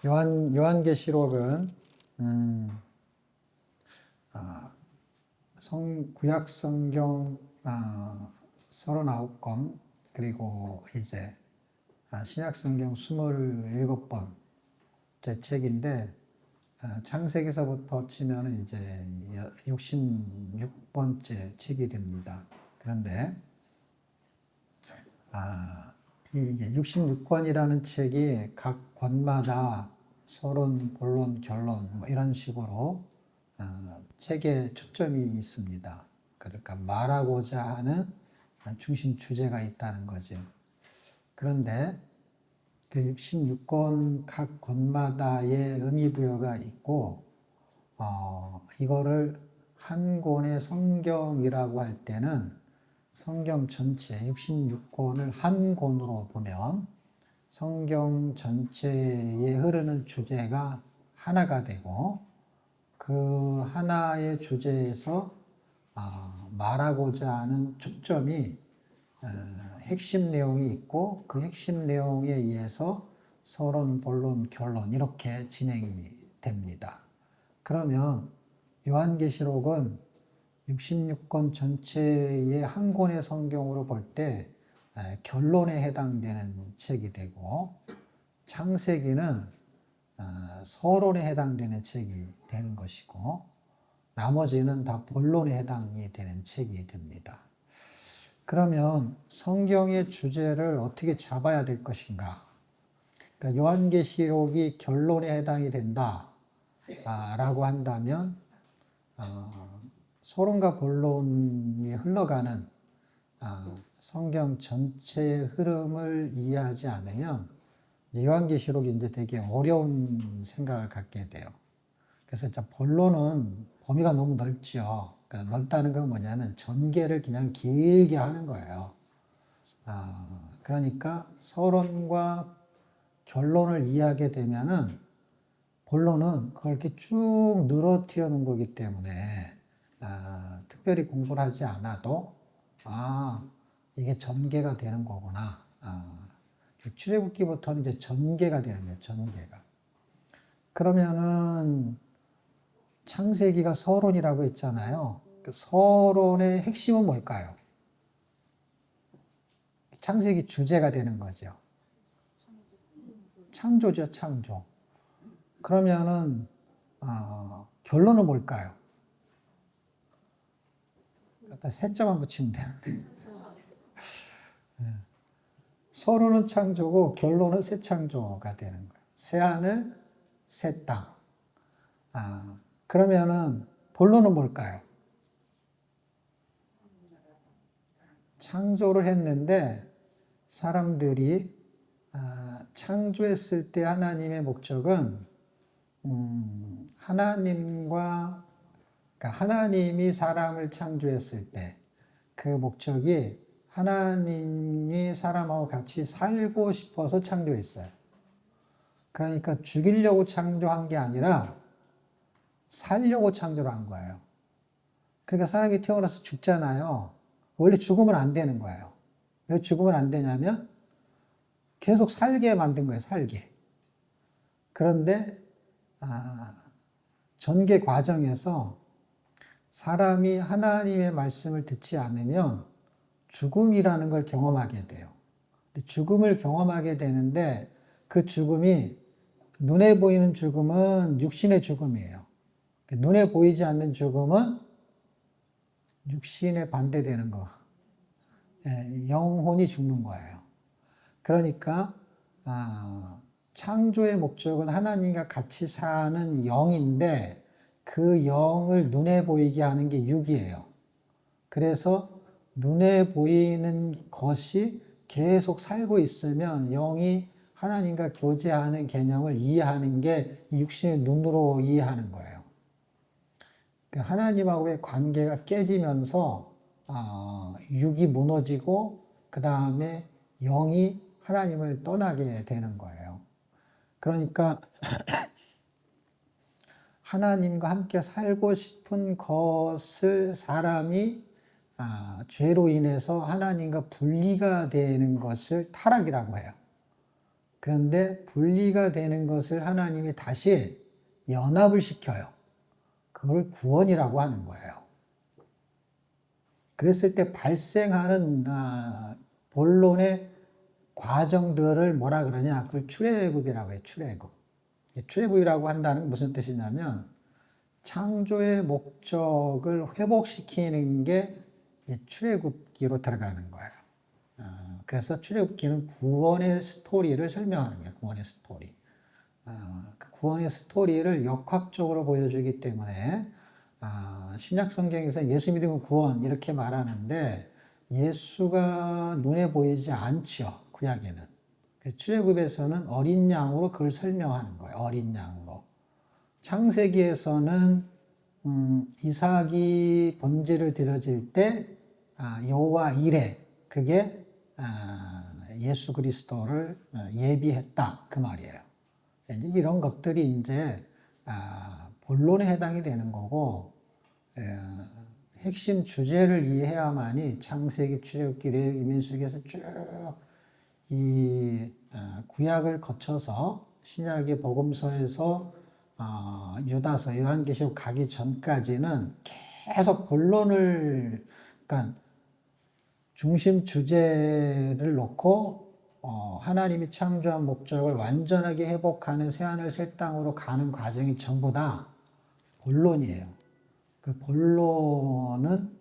요한계시록은 구약 성경 39권 그리고 이제 신약 성경 27번째 책인데 창세기서부터 치면 이제 66번째 책이 됩니다. 그런데 이게 66권이라는 책이 각 권마다 서론, 본론, 결론 뭐 이런 식으로 책에 초점이 있습니다. 그러니까 말하고자 하는 중심 주제가 있다는 거죠. 그런데 그 66권 각 권마다의 의미부여가 있고 이거를 한 권의 성경이라고 할 때는 성경 전체 66권을 한 권으로 보면 성경 전체에 흐르는 주제가 하나가 되고 그 하나의 주제에서 말하고자 하는 초점이 핵심 내용이 있고 그 핵심 내용에 의해서 서론, 본론, 결론 이렇게 진행이 됩니다. 그러면 요한계시록은 66권 전체의 한 권의 성경으로 볼 때 결론에 해당되는 책이 되고 창세기는 서론에 해당되는 책이 되는 것이고 나머지는 다 본론에 해당이 되는 책이 됩니다. 그러면 성경의 주제를 어떻게 잡아야 될 것인가? 그러니까 요한계시록이 결론에 해당이 된다라고 한다면 서론과 본론이 흘러가는 성경 전체의 흐름을 이해하지 않으면 요한계시록이 이제 되게 어려운 생각을 갖게 돼요. 그래서 진짜 본론은 범위가 너무 넓죠. 그러니까 넓다는 건 뭐냐면 전개를 그냥 길게 하는 거예요. 그러니까 서론과 결론을 이해하게 되면은 본론은 그걸 이렇게 쭉 늘어뜨려 놓은 거기 때문에 특별히 공부를 하지 않아도 이게 전개가 되는 거구나. 출애굽기부터는 이제 전개가 되는 거예요. 전개가. 그러면은 창세기가 서론이라고 했잖아요. 그 서론의 핵심은 뭘까요? 창세기 주제가 되는 거죠. 창조죠, 창조. 그러면은 결론은 뭘까요? 갖다 세자만 붙이면 되는데. 서론은 창조고 결론은 새 창조가 되는 거예요. 새 하늘, 새 땅. 그러면은 본론은 뭘까요? 창조를 했는데 사람들이 창조했을 때 하나님의 목적은 그러니까 하나님이 사람을 창조했을 때 그 목적이 하나님이 사람하고 같이 살고 싶어서 창조했어요. 그러니까 죽이려고 창조한 게 아니라 살려고 창조를 한 거예요. 그러니까 사람이 태어나서 죽잖아요. 원래 죽으면 안 되는 거예요. 왜 죽으면 안 되냐면 계속 살게 만든 거예요. 살게. 그런데 전개 과정에서 사람이 하나님의 말씀을 듣지 않으면 죽음이라는 걸 경험하게 돼요. 죽음을 경험하게 되는데 그 죽음이 눈에 보이는 죽음은 육신의 죽음이에요. 눈에 보이지 않는 죽음은 육신에 반대되는 거. 영혼이 죽는 거예요. 그러니까 창조의 목적은 하나님과 같이 사는 영인데 그 영을 눈에 보이게 하는 게 육이에요. 그래서 눈에 보이는 것이 계속 살고 있으면 영이 하나님과 교제하는 개념을 이해하는 게 육신의 눈으로 이해하는 거예요. 하나님하고의 관계가 깨지면서 육이 무너지고 그 다음에 영이 하나님을 떠나게 되는 거예요. 그러니까 하나님과 함께 살고 싶은 것을 사람이 죄로 인해서 하나님과 분리가 되는 것을 타락이라고 해요. 그런데 분리가 되는 것을 하나님이 다시 연합을 시켜요. 그걸 구원이라고 하는 거예요. 그랬을 때 발생하는 본론의 과정들을 뭐라 그러냐? 그걸 출애굽이라고 해요. 출애굽. 출애굽이라고 한다는 건 무슨 뜻이냐면 창조의 목적을 회복시키는 게 이제 출애굽기로 들어가는 거예요. 그래서 출애굽기는 구원의 스토리를 설명하는 거예요. 구원의 스토리. 그 구원의 스토리를 역학적으로 보여주기 때문에 신약 성경에서 예수 믿으면 구원 이렇게 말하는데 예수가 눈에 보이지 않죠. 구약에는. 출애굽에서는 어린 양으로 그걸 설명하는 거예요. 어린 양으로. 창세기에서는 이삭이 번제를 드려질 때 여호와 이레 그게 예수 그리스도를 예비했다 그 말이에요. 이제 이런 것들이 이제 본론에 해당이 되는 거고 핵심 주제를 이해해야만이 창세기, 출애굽기, 레위기, 민수기에서 쭉 이 구약을 거쳐서 신약의 복음서에서 유다서, 요한계시록 가기 전까지는 계속 본론을 그러니까 중심 주제를 놓고 하나님이 창조한 목적을 완전하게 회복하는 새하늘 새 땅으로 가는 과정이 전부 다 본론이에요. 그 본론은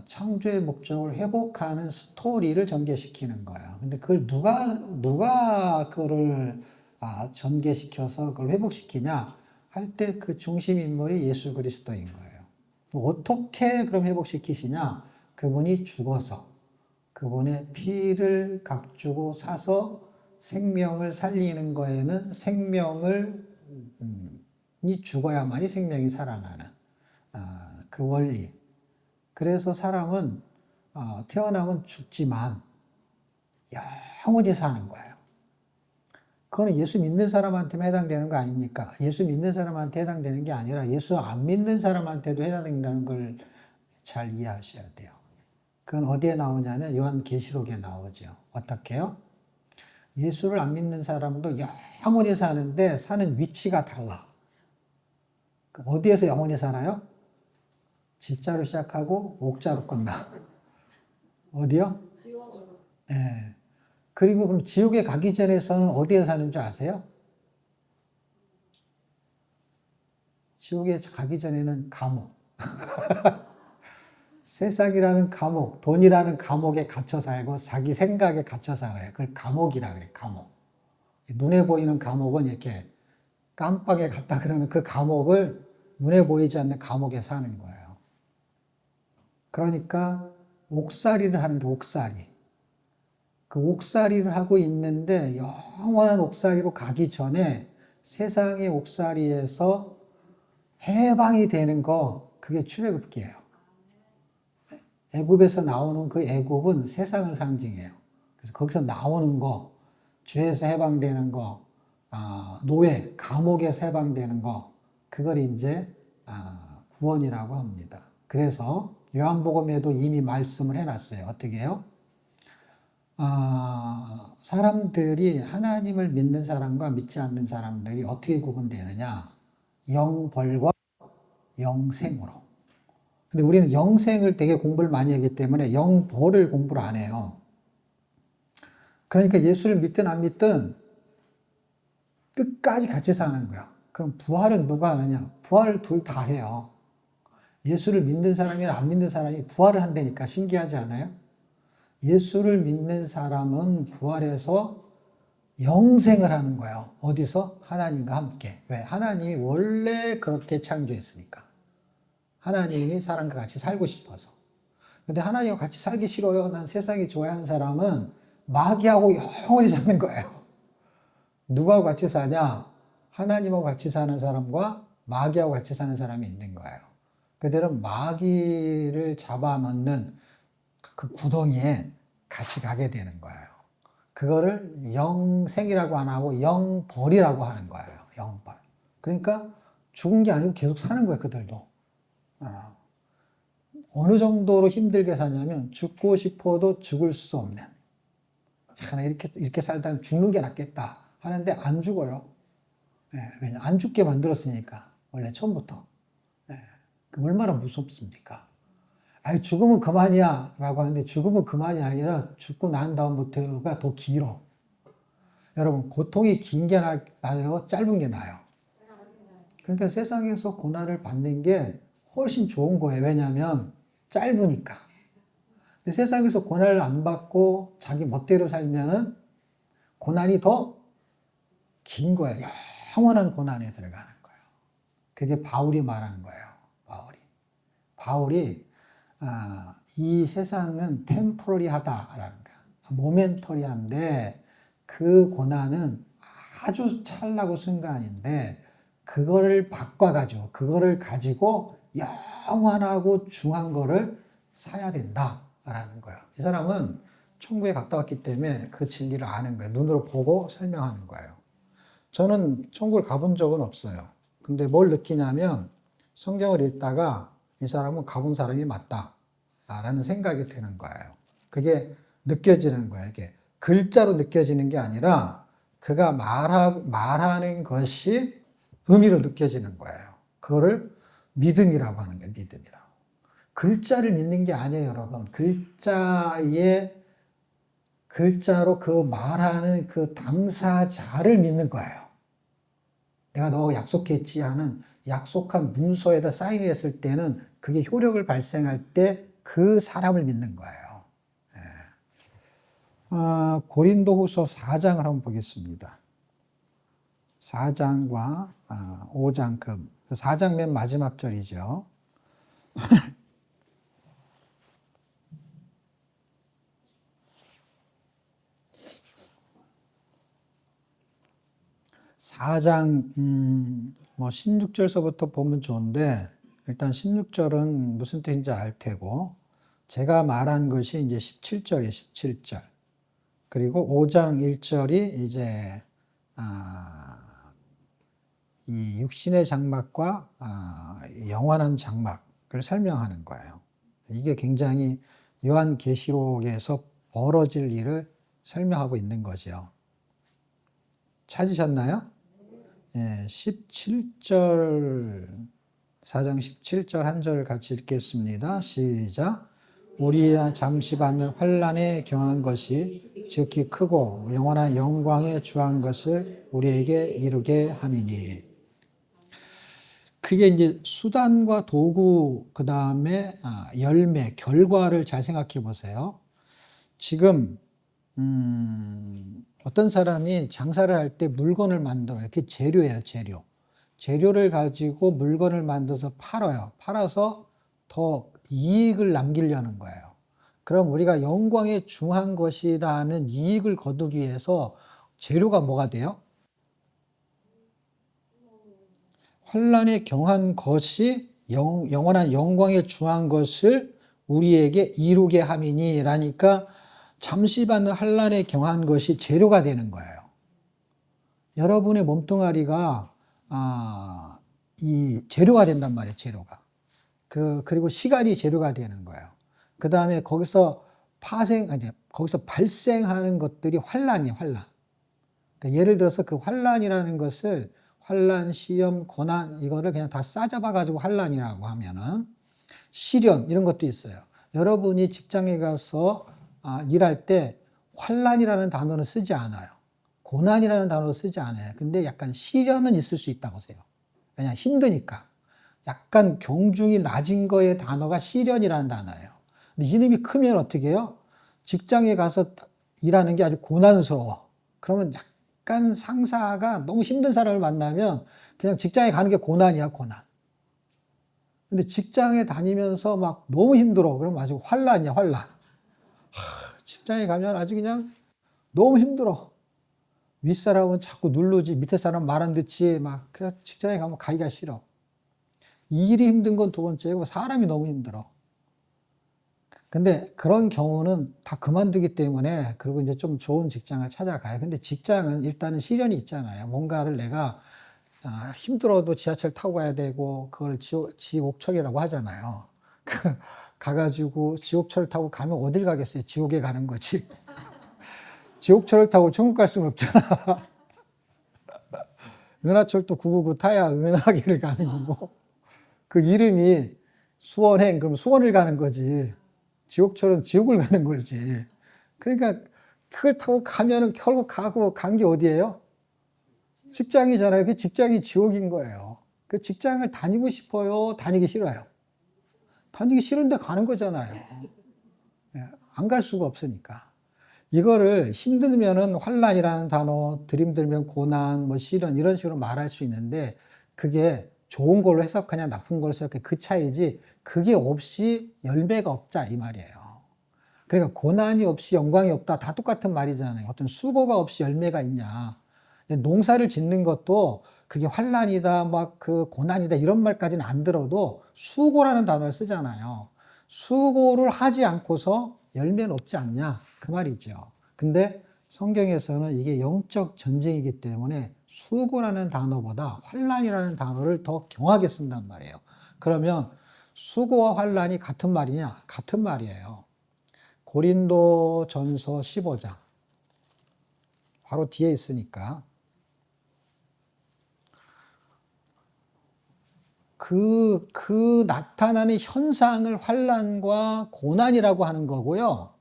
창조의 목적을 회복하는 스토리를 전개시키는 거예요. 근데 그걸 누가 그걸 전개시켜서 그걸 회복시키냐 할 때 그 중심 인물이 예수 그리스도인 거예요. 어떻게 그럼 회복시키시냐? 그분이 죽어서 그분의 피를 값주고 사서 생명을 살리는 거에는 이 죽어야만이 생명이 살아나는 그 원리. 그래서 사람은 태어나면 죽지만 영원히 사는 거예요. 그거는 예수 믿는 사람한테만 해당되는 거 아닙니까? 예수 믿는 사람한테 해당되는 게 아니라 예수 안 믿는 사람한테도 해당된다는 걸 잘 이해하셔야 돼요. 그건 어디에 나오냐면 요한계시록에 나오죠. 어떻게요? 예수를 안 믿는 사람도 영원히 사는데 사는 위치가 달라. 어디에서 영원히 살아요? 지자로 시작하고 옥자로 끝나. 어디요? 지옥으로. 예. 그리고 그럼 지옥에 가기 전에서는 어디에 사는 줄 아세요? 지옥에 가기 전에는 감옥. 세상이라는 감옥, 돈이라는 감옥에 갇혀 살고 자기 생각에 갇혀 살아요. 그걸 감옥이라 그래, 감옥. 눈에 보이는 감옥은 이렇게 깜빡에 갔다 그러는 그 감옥을 눈에 보이지 않는 감옥에 사는 거예요. 그러니까 옥살이를 하는데 옥살이. 그 옥살이를 하고 있는데 영원한 옥살이로 가기 전에 세상의 옥살이에서 해방이 되는 거 그게 출애굽기예요. 애굽에서 나오는 그 애굽은 세상을 상징해요. 그래서 거기서 나오는 거, 죄에서 해방되는 거, 노예, 감옥에서 해방되는 거, 그걸 이제 구원이라고 합니다. 그래서 요한복음에도 이미 말씀을 해놨어요. 어떻게 해요? 사람들이 하나님을 믿는 사람과 믿지 않는 사람들이 어떻게 구분되느냐? 영벌과 영생으로. 근데 우리는 영생을 되게 공부를 많이 하기 때문에 영벌을 공부를 안 해요. 그러니까 예수를 믿든 안 믿든 끝까지 같이 사는 거야. 그럼 부활은 누가 하느냐? 부활을 둘 다 해요. 예수를 믿는 사람이나 안 믿는 사람이 부활을 한다니까 신기하지 않아요? 예수를 믿는 사람은 부활해서 영생을 하는 거예요. 어디서? 하나님과 함께. 왜? 하나님이 원래 그렇게 창조했으니까. 하나님이 사람과 같이 살고 싶어서. 근데 하나님과 같이 살기 싫어요. 난 세상이 좋아하는 사람은 마귀하고 영원히 사는 거예요. 누구하고 같이 사냐? 하나님하고 같이 사는 사람과 마귀하고 같이 사는 사람이 있는 거예요. 그들은 마귀를 잡아넣는 그 구덩이에 같이 가게 되는 거예요. 그거를 영생이라고 안 하고 영벌이라고 하는 거예요. 영벌. 그러니까 죽은 게 아니고 계속 사는 거예요. 그들도. 어느 정도로 힘들게 사냐면 죽고 싶어도 죽을 수 없는 야, 나 이렇게 살다 죽는 게 낫겠다 하는데 안 죽어요. 예, 왜냐, 안 죽게 만들었으니까. 원래 처음부터. 예, 얼마나 무섭습니까? 아니, 죽으면 그만이야. 라고 하는데 죽으면 그만이 아니라 죽고 난 다음부터가 더 길어. 여러분, 고통이 긴 게 나아요? 짧은 게 나아요? 그러니까 세상에서 고난을 받는 게 훨씬 좋은 거예요. 왜냐하면 짧으니까. 근데 세상에서 고난을 안 받고 자기 멋대로 살면은 고난이 더 긴 거예요. 영원한 고난에 들어가는 거예요. 그게 바울이 말하는 거예요. 바울이 이 세상은 템포러리하다라는 거야. 모멘터리한데 그 고난은 아주 찰나고 순간인데 그거를 바꿔가지고 그거를 가지고 영원하고 중한 거를 사야 된다라는 거예요. 이 사람은 천국에 갔다 왔기 때문에 그 진리를 아는 거예요. 눈으로 보고 설명하는 거예요. 저는 천국을 가본 적은 없어요. 근데 뭘 느끼냐면 성경을 읽다가 이 사람은 가본 사람이 맞다 라는 생각이 드는 거예요. 그게 느껴지는 거예요. 이게 글자로 느껴지는 게 아니라 그가 말하는 것이 의미로 느껴지는 거예요. 그거를 믿음이라고 하는 거예요. 믿음이라고. 글자를 믿는 게 아니에요, 여러분. 글자로 그 말하는 그 당사자를 믿는 거예요. 내가 너하고 약속했지 하는 약속한 문서에다 사인했을 때는 그게 효력을 발생할 때 그 사람을 믿는 거예요. 고린도후서 4장을 한번 보겠습니다. 4장과 5장 4장 맨 마지막 절이죠. (4장) 16절서부터 보면 좋은데 일단 16절은 무슨 뜻인지 알 테고 제가 말한 것이 이제 17절이에요. 17절. 그리고 5장 1절이 이제 이 육신의 장막과 영원한 장막을 설명하는 거예요. 이게 굉장히 요한계시록에서 벌어질 일을 설명하고 있는 거죠. 찾으셨나요? 예, 17절, 4장 17절 한 절 같이 읽겠습니다. 시작. 우리야 잠시 받는 환난에 경한 것이 지극히 크고 영원한 영광에 주한 것을 우리에게 이루게 함이니. 그게 이제 수단과 도구, 그 다음에 열매, 결과를 잘 생각해 보세요. 지금 어떤 사람이 장사를 할 때 물건을 만들어요. 그게 재료예요, 재료. 재료를 가지고 물건을 만들어서 팔아요. 팔아서 더 이익을 남기려는 거예요. 그럼 우리가 영광에 중한 것이라는 이익을 거두기 위해서 재료가 뭐가 돼요? 환난에 경한 것이 영원한 영광에 중한 것을 우리에게 이루게 함이니 라니까 잠시 받는 환난에 경한 것이 재료가 되는 거예요. 여러분의 몸뚱아리가 이 재료가 된단 말이에요. 재료가. 그리고 시간이 재료가 되는 거예요. 그 다음에 거기서 거기서 발생하는 것들이 환난이에요. 환난. 그러니까 예를 들어서 그 환난이라는 것을 환난, 시험, 고난 이거를 그냥 다 싸잡아 가지고 환난이라고 하면은 시련 이런 것도 있어요. 여러분이 직장에 가서 일할 때 환난이라는 단어는 쓰지 않아요. 고난이라는 단어를 쓰지 않아요. 근데 약간 시련은 있을 수 있다고 하세요. 왜냐 힘드니까. 약간 경중이 낮은 거의 단어가 시련이라는 단어예요. 근데 이름이 크면 어떻게 해요? 직장에 가서 일하는 게 아주 고난스러워. 그러면 약간 상사가 너무 힘든 사람을 만나면 그냥 직장에 가는 게 고난이야, 고난. 근데 직장에 다니면서 막 너무 힘들어. 그러면 아주 환난이야, 환난. 직장에 가면 아주 그냥 너무 힘들어. 윗사람은 자꾸 누르지, 밑에 사람 말 안 듣지, 그래서 직장에 가면 가기가 싫어. 일이 힘든 건 두 번째고, 사람이 너무 힘들어. 근데 그런 경우는 다 그만두기 때문에, 그리고 이제 좀 좋은 직장을 찾아가요. 근데 직장은 일단은 시련이 있잖아요. 뭔가를 내가 힘들어도 지하철 타고 가야 되고, 그걸 지옥철이라고 하잖아요. 가가지고 지옥철 타고 가면 어딜 가겠어요? 지옥에 가는 거지. 지옥철을 타고 천국 갈 수는 없잖아. 은하철도 999 타야 은하계를 가는 거고. 그 이름이 수원행, 그럼 수원을 가는 거지. 지옥철은 지옥을 가는 거지. 그러니까 그걸 타고 가면은 결국 가고 간 게 어디예요? 직장이잖아요. 그 직장이 지옥인 거예요. 그 직장을 다니고 싶어요? 다니기 싫어요? 다니기 싫은데 가는 거잖아요. 안 갈 수가 없으니까. 이거를 힘들면은 환란이라는 단어, 들이들면 고난, 뭐 시련 이런 식으로 말할 수 있는데 그게 좋은 걸로 해석하냐 나쁜 걸로 해석해 그 차이지 그게 없이 열매가 없자 이 말이에요. 그러니까 고난이 없이 영광이 없다 다 똑같은 말이잖아요. 어떤 수고가 없이 열매가 있냐. 농사를 짓는 것도 그게 환란이다 막 그 고난이다 이런 말까지는 안 들어도 수고라는 단어를 쓰잖아요. 수고를 하지 않고서 열매는 없지 않냐 그 말이죠. 근데 성경에서는 이게 영적 전쟁이기 때문에 수고라는 단어보다 환란이라는 단어를 더 경하게 쓴단 말이에요. 그러면 수고와 환란이 같은 말이냐? 같은 말이에요. 고린도전서 15장 바로 뒤에 있으니까 그 나타나는 현상을 환란과 고난이라고 하는 거고요.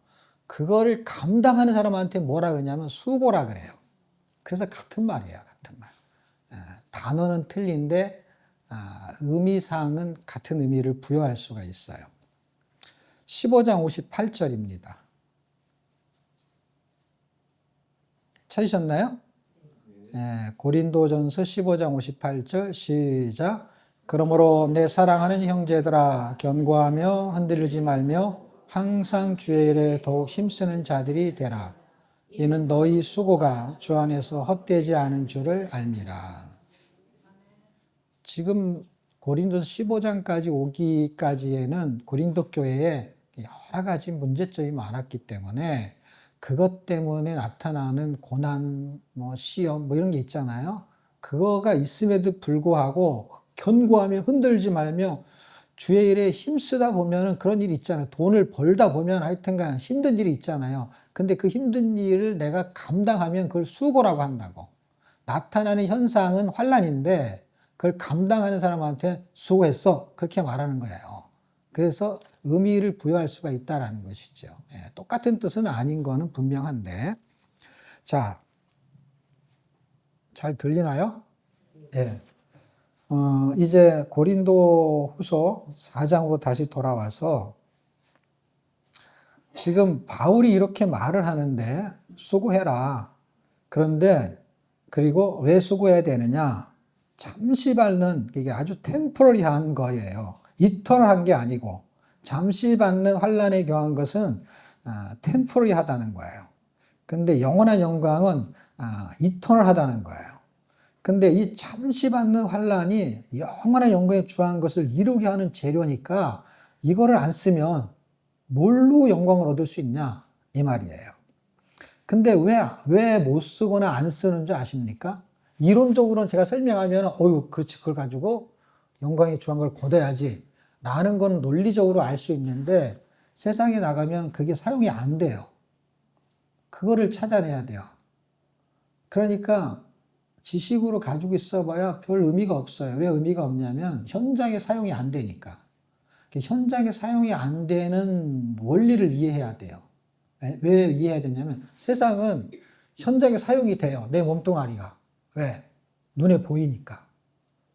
그거를 감당하는 사람한테 뭐라 그러냐면 수고라 그래요. 그래서 같은 말이에요. 같은 말. 단어는 틀린데 의미상은 같은 의미를 부여할 수가 있어요. 15장 58절입니다. 찾으셨나요? 고린도전서 15장 58절 시작. 그러므로 내 사랑하는 형제들아 견고하며 흔들리지 말며 항상 주의 일에 더욱 힘쓰는 자들이 되라. 이는 너희 수고가 주 안에서 헛되지 않은 줄을 알미라. 지금 고린도서 15장까지 오기까지에는 고린도 교회에 여러 가지 문제점이 많았기 때문에 그것 때문에 나타나는 고난, 뭐 시험 뭐 이런 게 있잖아요. 그거가 있음에도 불구하고 견고하며 흔들지 말며 주의 일에 힘쓰다 보면은 그런 일이 있잖아요. 돈을 벌다 보면 하여튼간 힘든 일이 있잖아요. 근데 그 힘든 일을 내가 감당하면 그걸 수고라고 한다고. 나타나는 현상은 환란인데 그걸 감당하는 사람한테 수고했어. 그렇게 말하는 거예요. 그래서 의미를 부여할 수가 있다라는 것이죠. 똑같은 뜻은 아닌 거는 분명한데. 자, 잘 들리나요? 예. 이제 고린도 후서 4장으로 다시 돌아와서 지금 바울이 이렇게 말을 하는데 수고해라. 그런데 그리고 왜 수고해야 되느냐? 잠시 받는 이게 아주 템포러리한 거예요. 이터널한 게 아니고 잠시 받는 환란에 경한 것은 템포러리하다는 거예요. 근데 영원한 영광은 이터널하다는 거예요. 근데 이 잠시 받는 환란이 영원한 영광에 주한 것을 이루게 하는 재료니까 이거를 안 쓰면 뭘로 영광을 얻을 수 있냐 이 말이에요. 근데 왜 못 쓰거나 안 쓰는 줄 아십니까? 이론적으로는 제가 설명하면 어유 그렇지 그걸 가지고 영광에 주한 걸 거둬야지 라는 건 논리적으로 알 수 있는데 세상에 나가면 그게 사용이 안 돼요. 그거를 찾아내야 돼요. 그러니까 지식으로 가지고 있어봐야 별 의미가 없어요. 왜 의미가 없냐면 현장에 사용이 안 되니까. 현장에 사용이 안 되는 원리를 이해해야 돼요. 왜 이해해야 되냐면 세상은 현장에 사용이 돼요. 내 몸뚱아리가. 왜? 눈에 보이니까.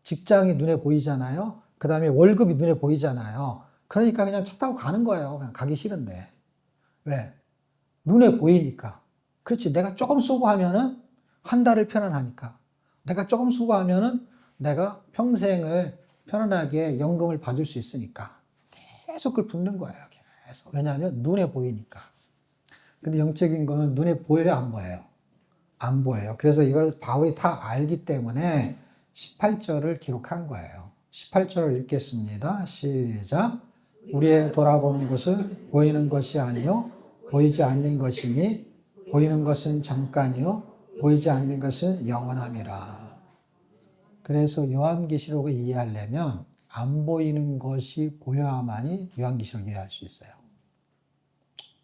직장이 눈에 보이잖아요. 그 다음에 월급이 눈에 보이잖아요. 그러니까 그냥 차 타고 가는 거예요. 그냥 가기 싫은데. 왜? 눈에 보이니까. 그렇지. 내가 조금 수고하면은 한 달을 편안하니까. 내가 조금 수고하면은 내가 평생을 편안하게 연금을 받을 수 있으니까. 계속 그걸 붙는 거예요. 계속. 왜냐하면 눈에 보이니까. 근데 영적인 거는 눈에 보여요, 안 보여요? 안 보여요. 그래서 이걸 바울이 다 알기 때문에 18절을 기록한 거예요. 18절을 읽겠습니다. 시작. 우리의 돌아보는 것은 보이는 것이 아니요 보이지 않는 것이니 보이는 것은 잠깐이요 보이지 않는 것은 영원함이라. 그래서 요한계시록을 이해하려면 안 보이는 것이 보여야만이 요한계시록을 이해할 수 있어요.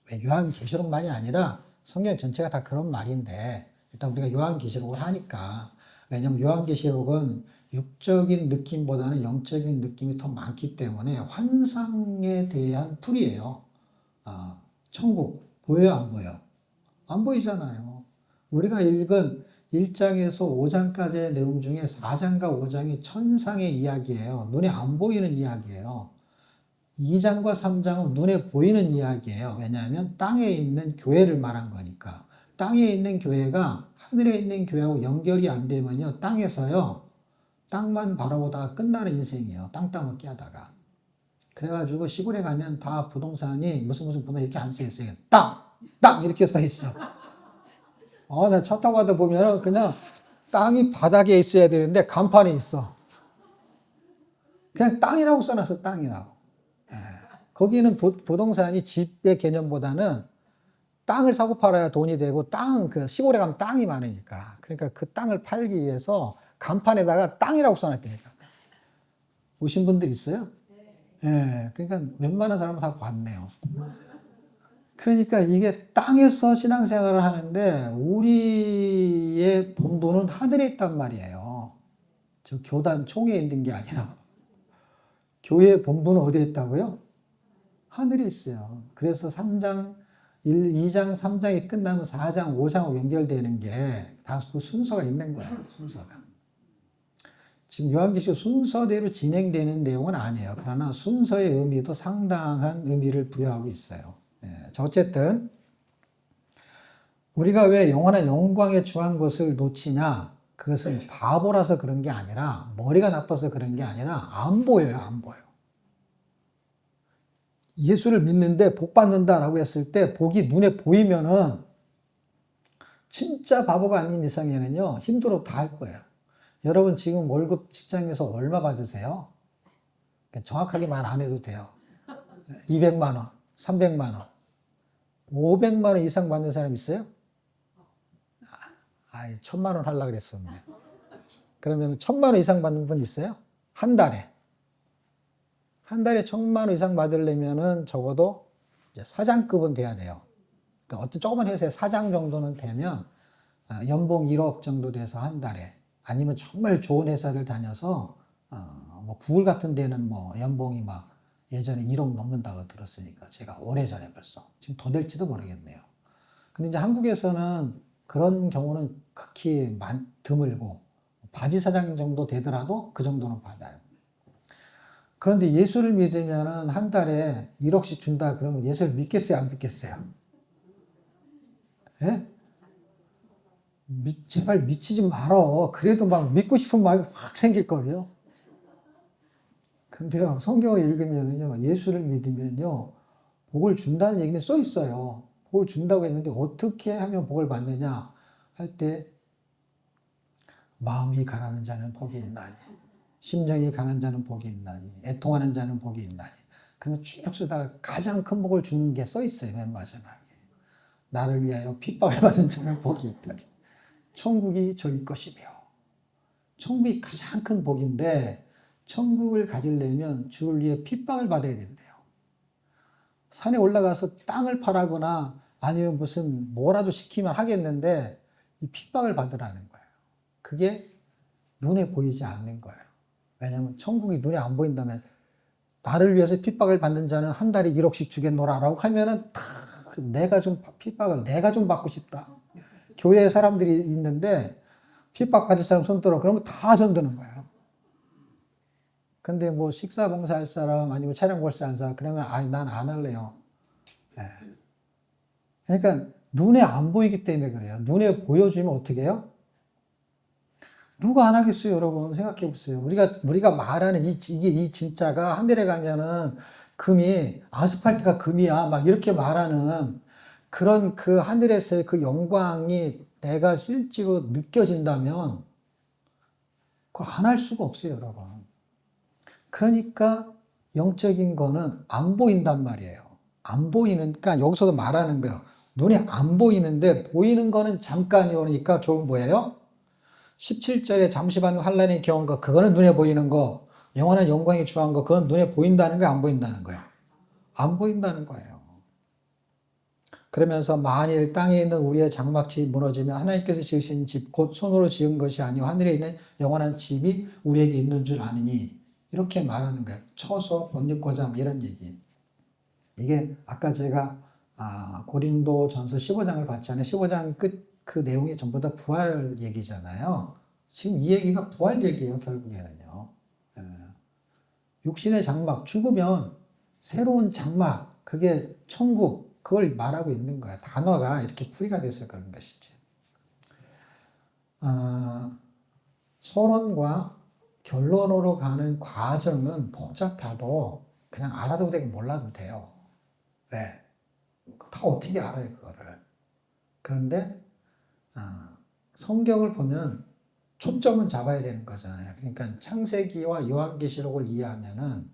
왜 요한계시록만이 아니라 성경 전체가 다 그런 말인데 일단 우리가 요한계시록을 하니까 왜냐하면 요한계시록은 육적인 느낌보다는 영적인 느낌이 더 많기 때문에 환상에 대한 풀이에요. 천국 보여요, 안 보여? 안 보이잖아요. 우리가 읽은 1장에서 5장까지의 내용 중에 4장과 5장이 천상의 이야기예요. 눈에 안 보이는 이야기예요. 2장과 3장은 눈에 보이는 이야기예요. 왜냐하면 땅에 있는 교회를 말한 거니까. 땅에 있는 교회가 하늘에 있는 교회하고 연결이 안 되면요, 땅만 바라보다가 끝나는 인생이에요. 땅 따먹기 하다가. 그래가지고 시골에 가면 다 부동산이 무슨 부동산 이렇게 안 써 있어요. 땅! 이렇게 써 있어. 나 차 타고 가다 보면 그냥 땅이 바닥에 있어야 되는데 간판에 있어. 그냥 땅이라고 써놨어, 땅이라고. 거기는 부동산이 집의 개념보다는 땅을 사고 팔아야 돈이 되고 시골에 가면 땅이 많으니까. 그러니까 그 땅을 팔기 위해서 간판에다가 땅이라고 써놨다니까. 오신 분들 있어요? 예, 그러니까 웬만한 사람은 다 봤네요. 그러니까 이게 땅에서 신앙생활을 하는데 우리의 본분은 하늘에 있단 말이에요. 저 교단 총회에 있는 게 아니라. 교회의 본분은 어디에 있다고요? 하늘에 있어요. 그래서 2장, 3장이 끝나면 4장, 5장하고 연결되는 게 다 그 순서가 있는 거예요. 순서가. 지금 요한계시록 순서대로 진행되는 내용은 아니에요. 그러나 순서의 의미도 상당한 의미를 부여하고 있어요. 자, 어쨌든 우리가 왜 영원한 영광에 주한 것을 놓치냐? 그것은 바보라서 그런 게 아니라 머리가 나빠서 그런 게 아니라 안 보여요. 안 보여. 예수를 믿는데 복 받는다라고 했을 때 복이 눈에 보이면은 진짜 바보가 아닌 이상에는요, 힘들어 다 할 거예요. 여러분 지금 월급 직장에서 얼마 받으세요? 정확하게 말 안 해도 돼요. 200만 원, 300만 원, 500만 원 이상 받는 사람 있어요? 1000만 원 하려고 그랬었네. 그러면 1000만 원 이상 받는 분 있어요? 한 달에 1000만 원 이상 받으려면은 적어도 이제 사장급은 돼야 돼요. 그러니까 어떤 조그만 회사에 사장 정도는 되면 연봉 1억 정도 돼서 한 달에, 아니면 정말 좋은 회사를 다녀서 뭐 구글 같은 데는 뭐 연봉이 막 예전에 1억 넘는다고 들었으니까 제가 오래전에 벌써 지금 더 될지도 모르겠네요. 근데 이제 한국에서는 그런 경우는 극히 드물고 바지 사장 정도 되더라도 그 정도는 받아요. 그런데 예수를 믿으면은 한 달에 1억씩 준다 그러면 예수를 믿겠어요, 안 믿겠어요? 예? 제발 미치지 말어. 그래도 막 믿고 싶은 마음이 확 생길 거예요. 근데요, 성경을 읽으면요, 예수를 믿으면요, 복을 준다는 얘기는 써 있어요. 복을 준다고 했는데 어떻게 하면 복을 받느냐 할 때, 마음이 가난한 자는 복이 있나니, 심령이 가난한 자는 복이 있나니, 애통하는 자는 복이 있나니. 그러면 쭉 쓰다가 가장 큰 복을 주는 게 써 있어요, 맨 마지막에. 나를 위하여 핍박을 받은 자는 복이 있다니. 천국이 저희 것이며. 천국이 가장 큰 복인데 천국을 가지려면 주를 위해 핍박을 받아야 된대요. 산에 올라가서 땅을 파라거나 아니면 무슨 뭐라도 시키면 하겠는데 이 핍박을 받으라는 거예요. 그게 눈에 보이지 않는 거예요. 왜냐하면 천국이 눈에 안 보인다면, 나를 위해서 핍박을 받는 자는 한 달에 1억씩 주겠노라라고 하면은 내가 좀 받고 싶다. 교회에 사람들이 있는데 핍박 받을 사람 손 들어. 그러면 다 손 드는 거예요. 근데 뭐 식사 봉사할 사람 아니면 차량 볼사할 사람 그러면 난 안 할래요. 네. 그러니까 눈에 안 보이기 때문에 그래요. 눈에 보여주면 어떻게 해요? 누가 안 하겠어요, 여러분? 생각해 보세요. 우리가 말하는 이 진짜가 하늘에 가면은 금이, 아스팔트가 금이야. 막 이렇게 말하는 그런 그 하늘에서의 그 영광이 내가 실제로 느껴진다면 그걸 안 할 수가 없어요, 여러분. 그러니까 영적인 거는 안 보인단 말이에요. 안 보이는, 그러니까 여기서도 말하는 거예요. 눈에 안 보이는데 보이는 거는 잠깐이 오니까 결국 뭐예요? 17절에 잠시 받는 환란이 겨운 거, 그거는 눈에 보이는 거, 영원한 영광이 주한 거, 그건 눈에 보인다는 거야, 안 보인다는 거야? 안 보인다는 거예요. 그러면서 만일 땅에 있는 우리의 장막집이 무너지면 하나님께서 지으신 집 곧 손으로 지은 것이 아니오 하늘에 있는 영원한 집이 우리에게 있는 줄 아느니 이렇게 말하는 거예요. 처소, 본립고자 이런 얘기. 이게 아까 제가 고린도전서 15장을 봤잖아요. 15장 끝 그 내용이 전부 다 부활 얘기잖아요. 지금 이 얘기가 부활 얘기예요. 결국에는요. 육신의 장막, 죽으면 새로운 장막, 그게 천국, 그걸 말하고 있는 거야. 단어가 이렇게 풀이가 돼서 그런 것이지. 서론과 결론으로 가는 과정은 복잡해도 그냥 알아도 되고 몰라도 돼요. 왜? 다 어떻게 알아요, 그거를. 그런데 성경을 보면 초점은 잡아야 되는 거잖아요. 그러니까 창세기와 요한계시록을 이해하면은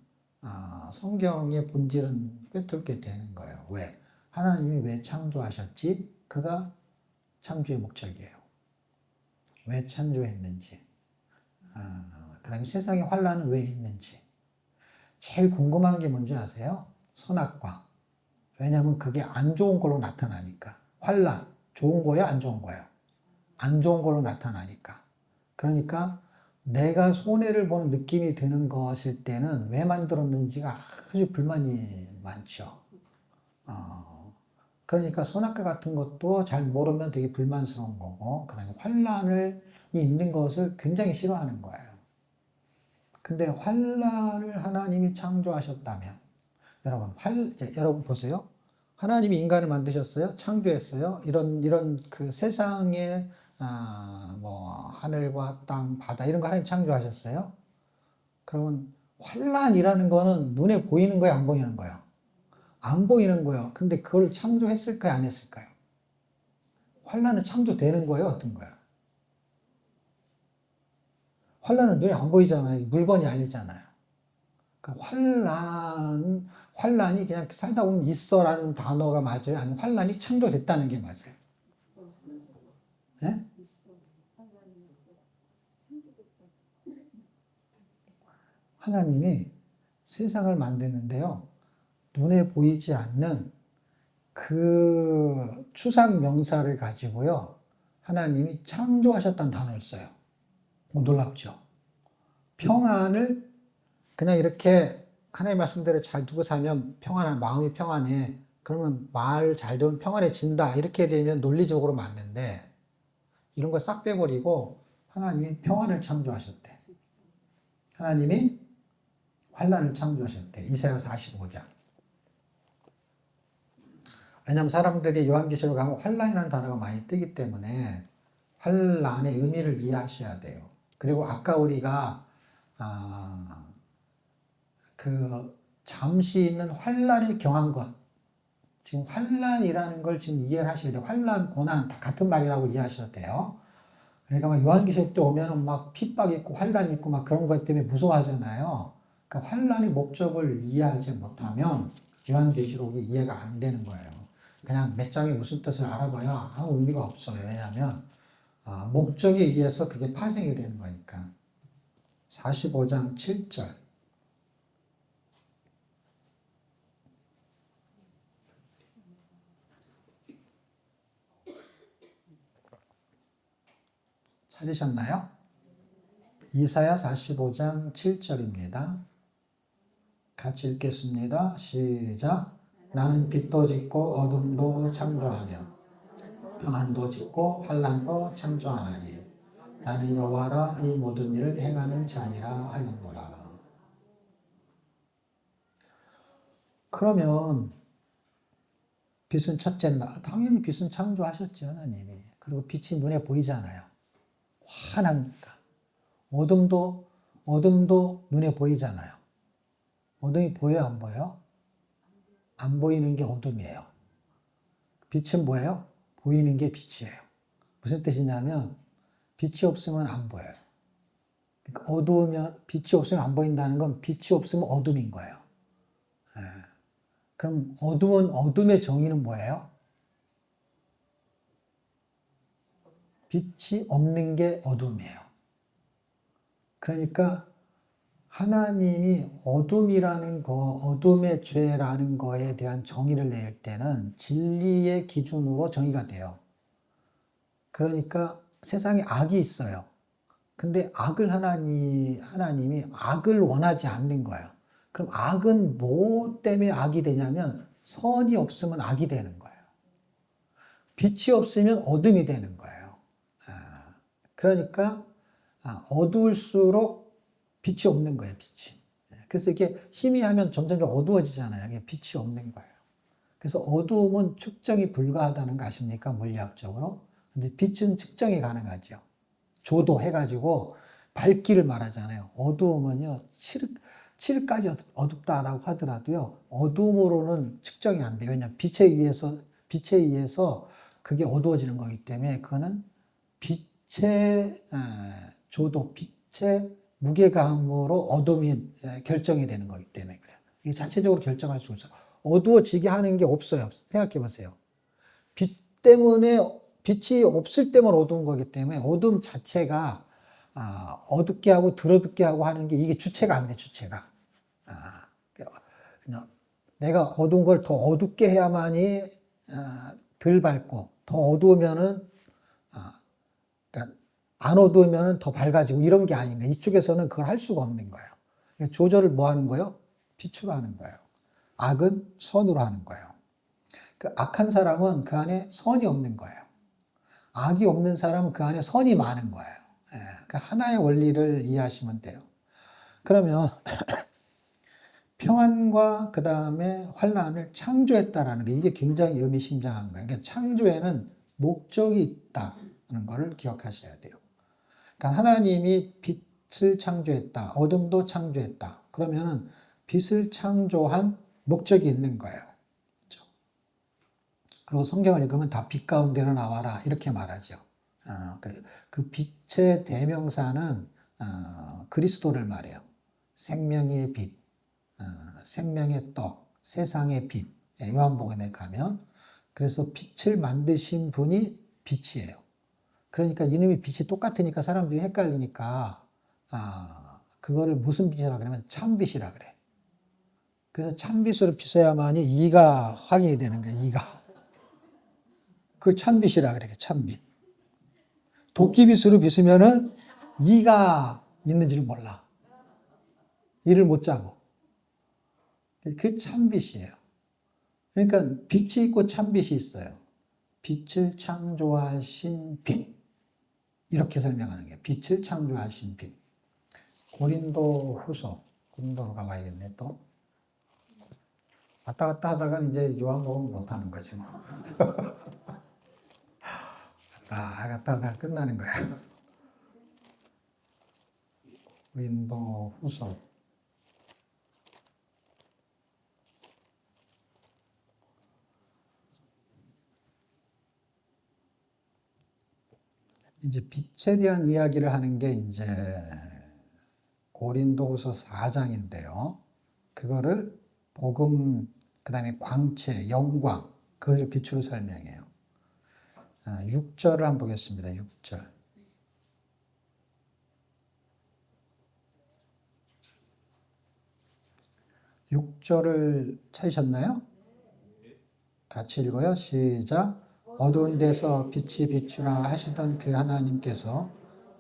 성경의 본질은 꿰뚫게 되는 거예요. 왜? 하나님이 왜 창조하셨지? 그가 창조의 목적이에요. 왜 창조했는지. 그 다음에 세상에 환란은 왜 있는지. 제일 궁금한 게 뭔지 아세요? 선악과. 왜냐하면 그게 안 좋은 걸로 나타나니까. 환란, 좋은 거예요? 안 좋은 거예요? 안 좋은 걸로 나타나니까. 그러니까 내가 손해를 보는 느낌이 드는 것일 때는 왜 만들었는지가 아주 불만이 많죠. 그러니까 선악과 같은 것도 잘 모르면 되게 불만스러운 거고, 그 다음에 환란이 있는 것을 굉장히 싫어하는 거예요. 근데 환란을 하나님이 창조하셨다면, 여러분 보세요. 하나님이 인간을 만드셨어요? 창조했어요? 이런 그 세상에, 하늘과 땅, 바다, 이런 거 하나님 창조하셨어요? 그러면 환란이라는 거는 눈에 보이는 거예요? 안 보이는 거예요? 안 보이는 거예요. 근데 그걸 창조했을까요? 안 했을까요? 환란은 창조되는 거예요? 어떤 거예요? 환란은 눈에 안 보이잖아요. 물건이 아니잖아요. 그러니까 환란이 그냥 살다 보면 있어라는 단어가 맞아요? 아니면 환란이 창조됐다는 게 맞아요? 네? 하나님이 세상을 만드는데요. 눈에 보이지 않는 그 추상 명사를 가지고요. 하나님이 창조하셨다는 단어를 써요. 놀랍죠? 평안을 그냥 이렇게 하나님 말씀대로 잘 두고 살면 평안한 마음이 평안해. 그러면 말 잘 들으면 평안해진다. 이렇게 되면 논리적으로 맞는데 이런 거 싹 빼버리고 하나님이 평안을 창조하셨대. 하나님이 환란을 창조하셨대. 이사야 45장. 왜냐하면 사람들이 요한계시록 가면 환란이라는 단어가 많이 뜨기 때문에 환란의 의미를 이해하셔야 돼요. 그리고 아까 우리가 잠시 있는 환란에 경한 것, 지금 환란이라는 걸 지금 이해를 하셔야 돼요. 환란, 고난 다 같은 말이라고 이해하셔야 돼요. 그러니까 막 요한계시록 때 오면은 막 핍박 있고 환란 있고 막 그런 것 때문에 무서워하잖아요. 그러니까 환란의 목적을 이해하지 못하면 요한계시록이 이해가 안 되는 거예요. 그냥 몇 장에 무슨 뜻을 알아봐야 아무 의미가 없어요. 왜냐하면 목적에 의해서 그게 파생이 되는 거니까. 45장 7절. 찾으셨나요? 이사야 45장 7절입니다. 같이 읽겠습니다. 시작. 나는 빛도 짓고 어둠도 창조하며 평안도 짓고 환란도 창조하나니 나는 여호와라 이 모든 일을 행하는 자니라 하였노라. 그러면 빛은 첫째 날, 당연히 빛은 창조하셨죠, 하나님이. 그리고 빛이 눈에 보이잖아요. 환하니까. 어둠도 눈에 보이잖아요. 어둠이 보여요, 안 보여요? 안 보이는 게 어둠이에요. 빛은 뭐예요? 보이는 게 빛이에요. 무슨 뜻이냐면 빛이 없으면 안 보여요. 그러니까 어두우면 빛이 없으면 안 보인다는 건 빛이 없으면 어둠인 거예요. 그럼 어둠의 정의는 뭐예요? 빛이 없는 게 어둠이에요. 그러니까 하나님이 어둠이라는 거, 어둠의 죄라는 거에 대한 정의를 낼 때는 진리의 기준으로 정의가 돼요. 그러니까 세상에 악이 있어요. 근데 하나님이 악을 원하지 않는 거예요. 그럼 악은 뭐 때문에 악이 되냐면 선이 없으면 악이 되는 거예요. 빛이 없으면 어둠이 되는 거예요. 그러니까 어두울수록 빛이 없는 거예요, 빛이. 그래서 이게 희미하면 점점 어두워지잖아요. 이게 빛이 없는 거예요. 그래서 어두움은 측정이 불가하다는 거 아십니까? 물리학적으로. 근데 빛은 측정이 가능하죠. 조도해가지고 밝기를 말하잖아요. 어두움은요, 7까지 어둡다라고 하더라도요, 어두움으로는 측정이 안 돼요. 왜냐하면 빛에 의해서 그게 어두워지는 거기 때문에 그거는 빛의 조도, 빛의 무게감으로 어둠이 결정이 되는 거기 때문에 그래요. 이게 자체적으로 결정할 수 없어요. 어두워지게 하는 게 없어요. 생각해 보세요. 빛이 없을 때만 어두운 거기 때문에 어둠 자체가 어둡게 하고 드러둡게 하고 하는 게 이게 주체가 아니에요, 주체가. 내가 어두운 걸 더 어둡게 해야만이 덜 밝고, 더 어두우면은, 그러니까 안 어두우면은 더 밝아지고 이런 게 아닌가. 이쪽에서는 그걸 할 수가 없는 거예요. 조절을 뭐 하는 거예요? 빛으로 하는 거예요. 악은 선으로 하는 거예요. 그 악한 사람은 그 안에 선이 없는 거예요. 악이 없는 사람은 그 안에 선이 많은 거예요. 그러니까 하나의 원리를 이해하시면 돼요. 그러면 평안과 그 다음에 환란을 창조했다라는 게 이게 굉장히 의미심장한 거예요. 그러니까 창조에는 목적이 있다는 것을 기억하셔야 돼요. 그러니까 하나님이 빛을 창조했다, 어둠도 창조했다. 그러면은 빛을 창조한 목적이 있는 거예요. 그렇죠? 그리고 성경을 읽으면 다 빛 가운데로 나와라 이렇게 말하죠. 그 빛의 대명사는 그리스도를 말해요. 생명의 빛, 생명의 떡, 세상의 빛. 요한복음에 가면 그래서 빛을 만드신 분이 빛이에요. 그러니까 이름이 빛이 똑같으니까 사람들이 헷갈리니까 그거를 무슨 빛이라 그러면 참빛이라 그래. 그래서 참빛으로 비춰야만이 이가 확인이 되는 거예요. 이가. 그걸 참빛이라 그래. 참빛. 도끼빛으로 비추면은 이가 있는지를 몰라. 이를 못 짜고. 그 참빛이에요. 그러니까 빛이 있고 참빛이 있어요. 빛을 창조하신 빛. 이렇게 설명하는 게 빛을 창조하신 빛. 고린도로 가봐야겠네 또. 왔다 갔다 하다가 이제 요한복음 못 하는 거지 뭐. 갔다 하다가 끝나는 거야. 고린도후서. 이제 빛에 대한 이야기를 하는 게 이제 고린도후서 4장인데요. 그거를 복음, 그 다음에 광채, 영광, 그걸 빛으로 설명해요. 6절을 한번 보겠습니다. 6절. 6절을 찾으셨나요? 같이 읽어요. 시작. 어두운 데서 빛이 비추라 하시던 그 하나님께서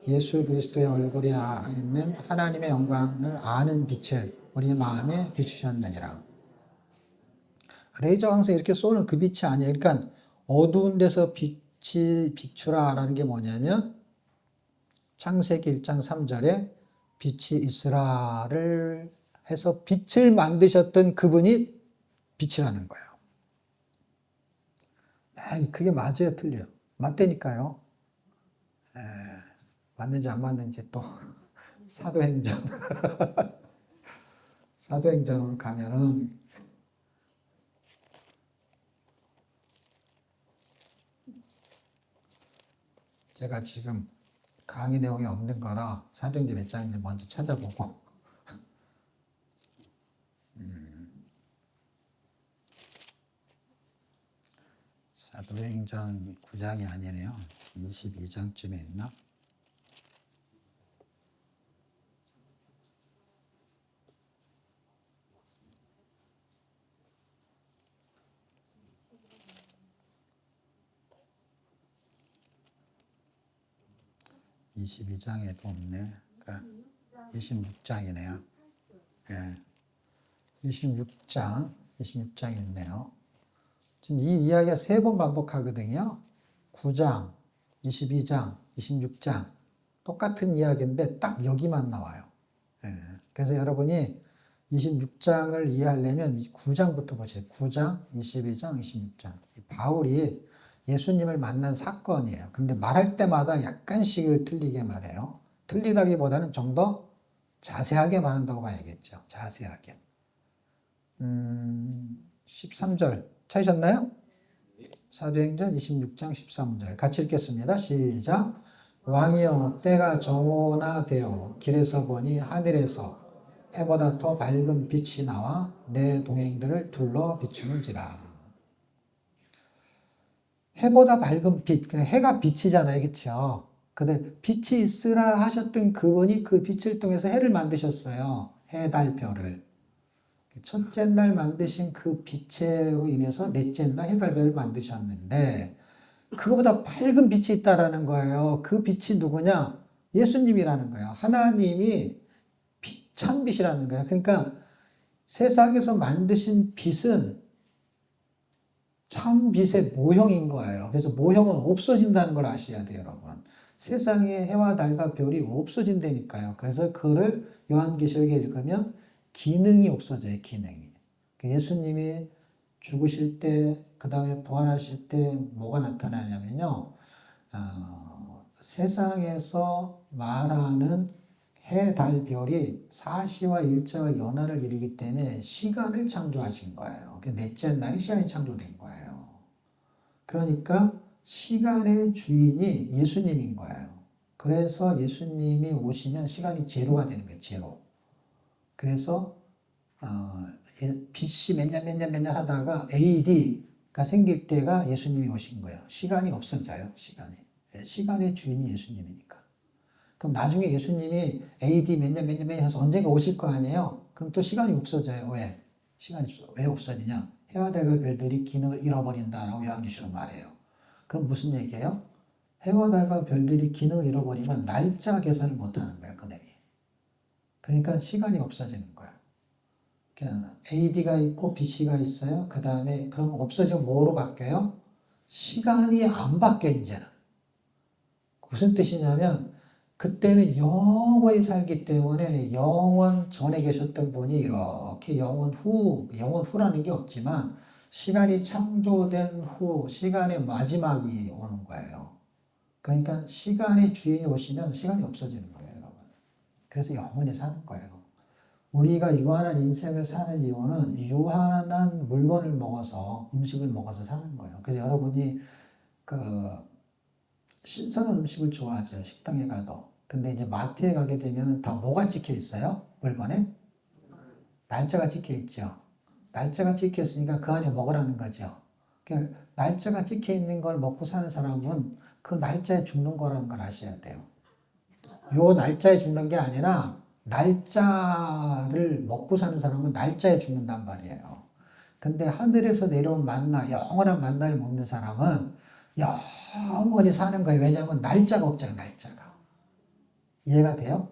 예수 그리스도의 얼굴에 있는 하나님의 영광을 아는 빛을 우리 마음에 비추셨느니라. 레이저 광선 이렇게 쏘는 그 빛이 아니에요. 그러니까 어두운 데서 빛이 비추라라는 게 뭐냐면 창세기 1장 3절에 빛이 있으라를 해서 빛을 만드셨던 그분이 빛이라는 거예요. 그게 맞아요, 틀려요? 맞다니까요. 맞는지 안 맞는지 또 사도행전 사도행전으로 가면은 제가 지금 강의 내용이 없는 거라 사도행전 몇 장인지 먼저 찾아보고 사도행전 9장이 아니네요. 22장쯤에 있나? 22장에도 없네. 그러니까 26장이네요. 예. 26장이 있네요. 지금 이 이야기가 3번 반복하거든요. 9장, 22장, 26장. 똑같은 이야기인데 딱 여기만 나와요. 예. 그래서 여러분이 26장을 이해하려면 9장부터 보세요. 9장, 22장, 26장. 바울이 예수님을 만난 사건이에요. 근데 말할 때마다 약간씩을 틀리게 말해요. 틀리다기보다는 좀 더 자세하게 말한다고 봐야겠죠. 자세하게. 13절 찾으셨나요? 사도행전 26장 13절 같이 읽겠습니다. 시작. 왕이여 때가 정오나되어 길에서 보니 하늘에서 해보다 더 밝은 빛이 나와 내 동행들을 둘러 비추는지라. 해보다 밝은 빛, 그냥 해가 빛이잖아요. 그렇죠? 근데 빛이 있으라 하셨던 그분이 그 빛을 통해서 해를 만드셨어요. 해, 달, 별을. 첫째 날 만드신 그 빛으로 인해서 넷째 날 해, 달, 별을 만드셨는데 그거보다 밝은 빛이 있다라는 거예요. 그 빛이 누구냐? 예수님이라는 거예요. 하나님이 참 빛이라는 거예요. 그러니까 세상에서 만드신 빛은 참 빛의 모형인 거예요. 그래서 모형은 없어진다는 걸 아셔야 돼요, 여러분. 세상에 해와 달과 별이 없어진다니까요. 그래서 그를 요한계시록에 읽으면 기능이 없어져요, 기능이. 예수님이 죽으실 때, 그 다음에 부활하실 때 뭐가 나타나냐면요. 세상에서 말하는 해, 달, 별이 사시와 일자와 연화를 이루기 때문에 시간을 창조하신 거예요. 넷째 날에 시간이 창조된 거예요. 그러니까 시간의 주인이 예수님인 거예요. 그래서 예수님이 오시면 시간이 제로가 되는 거예요. 제로. 그래서 BC 몇 년 하다가 AD가 생길 때가 예수님이 오신 거예요. 시간이 없어져요. 시간의 주인이 예수님이니까. 그럼 나중에 예수님이 AD 몇 년 해서 언젠가 오실 거 아니에요? 그럼 또 시간이 없어져요. 왜? 왜 없어지냐? 해와 달과 별들이 기능을 잃어버린다라고 요한계시록 말해요. 그럼 무슨 얘기예요? 해와 달과 별들이 기능을 잃어버리면 날짜 계산을 못하는 거예요. 그들이. 그러니까 시간이 없어지는 거예요. AD가 있고 BC가 있어요. 그 다음에 그럼 없어지면 뭐로 바뀌어요? 시간이 안 바뀌어 이제는. 무슨 뜻이냐면 그때는 영원히 살기 때문에 영원 전에 계셨던 분이 이렇게 영원 후라는 게 없지만 시간이 창조된 후 시간의 마지막이 오는 거예요. 그러니까 시간의 주인이 오시면 시간이 없어지는 거예요, 여러분. 그래서 영원히 사는 거예요. 우리가 유한한 인생을 사는 이유는 유한한 물건을 먹어서 음식을 먹어서 사는 거예요. 그래서 여러분이 신선한 음식을 좋아하죠. 식당에 가도. 근데 이제 마트에 가게 되면 다 뭐가 찍혀 있어요? 물건에? 날짜가 찍혀 있죠. 날짜가 찍혀 있으니까 그 안에 먹으라는 거죠. 그러니까 날짜가 찍혀 있는 걸 먹고 사는 사람은 그 날짜에 죽는 거라는 걸 아셔야 돼요. 요 날짜에 죽는 게 아니라 날짜를 먹고 사는 사람은 날짜에 죽는단 말이에요. 근데 하늘에서 내려온 만나, 영원한 만나를 먹는 사람은 영원히 사는 거예요. 왜냐하면 날짜가 없잖아요, 날짜가. 이해가 돼요?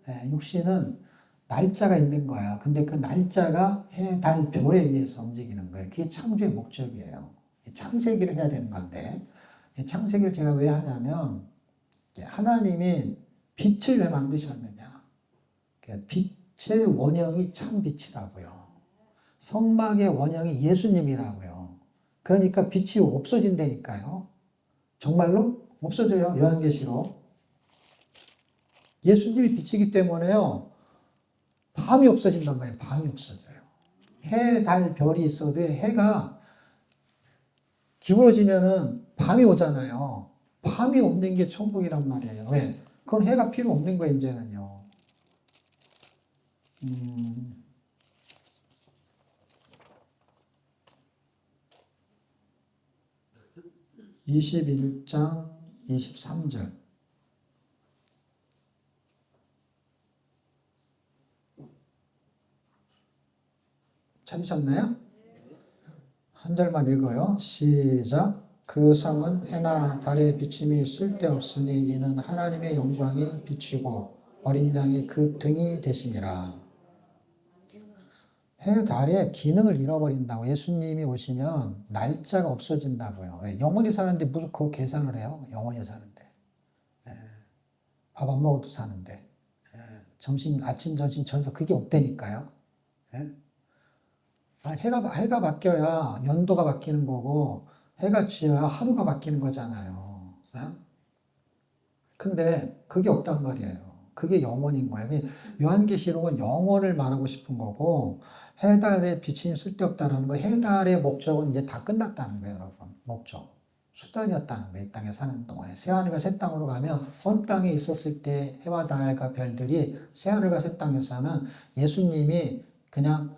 네, 육신은 날짜가 있는 거야. 근데 그 날짜가 해, 달, 별에 의해서 움직이는 거예요. 그게 창조의 목적이에요. 창세기를 해야 되는 건데, 창세기를 제가 왜 하냐면, 하나님이 빛을 왜 만드셨느냐. 빛의 원형이 참 빛이라고요. 성막의 원형이 예수님이라고요. 그러니까 빛이 없어진다니까요. 정말로 없어져요. 요한계시록. 예수님이 빛이기 때문에요. 밤이 없어진단 말이에요. 밤이 없어져요. 해, 달, 별이 있어도 해가 기울어지면은 밤이 오잖아요. 밤이 없는 게 천국이란 말이에요. 왜? 그건 해가 필요 없는 거예요, 이제는요. 21장 23절. 찾으셨나요? 한 절만 읽어요. 시작. 그 성은 해나 달의 비침이 쓸데없으니 이는 하나님의 영광이 비치고 어린 양이 그 등이 되심이라. 해, 달의 기능을 잃어버린다고. 예수님이 오시면 날짜가 없어진다고요. 왜? 영원히 사는데 무슨 그거 계산을 해요? 영원히 사는데. 밥 안 먹어도 사는데. 점심, 아침, 점심, 저녁 그게 없다니까요. 해가 바뀌어야 연도가 바뀌는 거고 해가 지어야 하루가 바뀌는 거잖아요. 근데 그게 없단 말이에요. 그게 영원인 거예요. 요한계시록은 영원을 말하고 싶은 거고 해달의 비침이 쓸데없다는 거, 해달의 목적은 이제 다 끝났다는 거예요, 여러분. 목적. 수단이었다는 거예요. 이 땅에 사는 동안에. 새하늘과 새 땅으로 가면 본 땅에 있었을 때 해와 달과 별들이 새하늘과 새 땅에서는 예수님이 그냥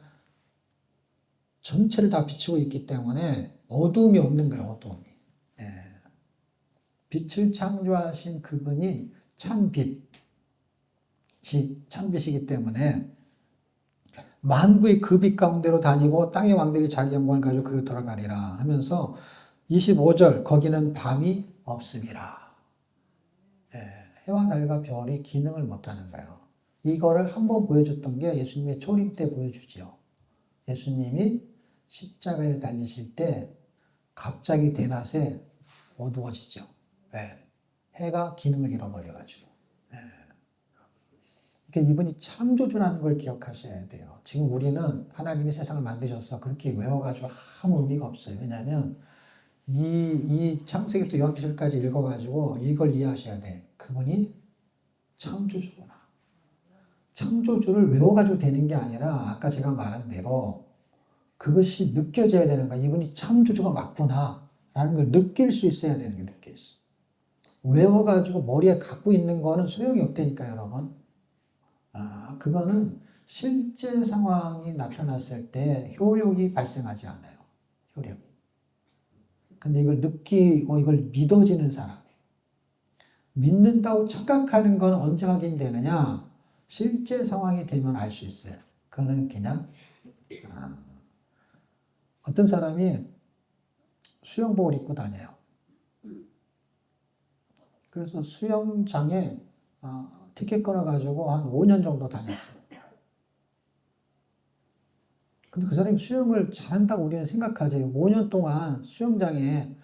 전체를 다 비추고 있기 때문에 어두움이 없는 거예요, 어두움이. 빛을 창조하신 그분이 참빛이기 때문에 만구의 그 빛 가운데로 다니고 땅의 왕들이 자기 영광을 가지고 그리로 들어가리라 하면서 25절 거기는 밤이 없음이라. 해와 달과 별이 기능을 못하는 거예요. 이거를 한번 보여줬던 게 예수님의 초림 때 보여주지요. 예수님이 십자가에 달리실 때 갑자기 대낮에 어두워지죠. 해가 기능을 잃어버려가지고. 그러니까 이분이 창조주라는 걸 기억하셔야 돼요. 지금 우리는 하나님이 세상을 만드셔서 그렇게 외워가지고 아무 의미가 없어요. 왜냐하면 이 창세기부터 요한계시록까지 읽어가지고 이걸 이해하셔야 돼. 그분이 창조주구나. 창조주를 외워가지고 되는 게 아니라 아까 제가 말한 대로 그것이 느껴져야 되는 거야. 이분이 창조주가 맞구나 라는 걸 느낄 수 있어야 되는 게 느껴 있어. 외워가지고 머리에 갖고 있는 거는 소용이 없다니까, 여러분. 그거는 실제 상황이 나타났을 때 효력이 발생하지 않아요. 효력이. 근데 이걸 느끼고 이걸 믿어지는 사람. 믿는다고 착각하는 건 언제 확인되느냐? 실제 상황이 되면 알 수 있어요. 그거는 그냥 어떤 사람이 수영복을 입고 다녀요. 그래서 수영장에 티켓 끊어가지고 한 5년 정도 다녔어요. 근데 그 사람이 수영을 잘한다고 우리는 생각하죠. 5년 동안 수영장에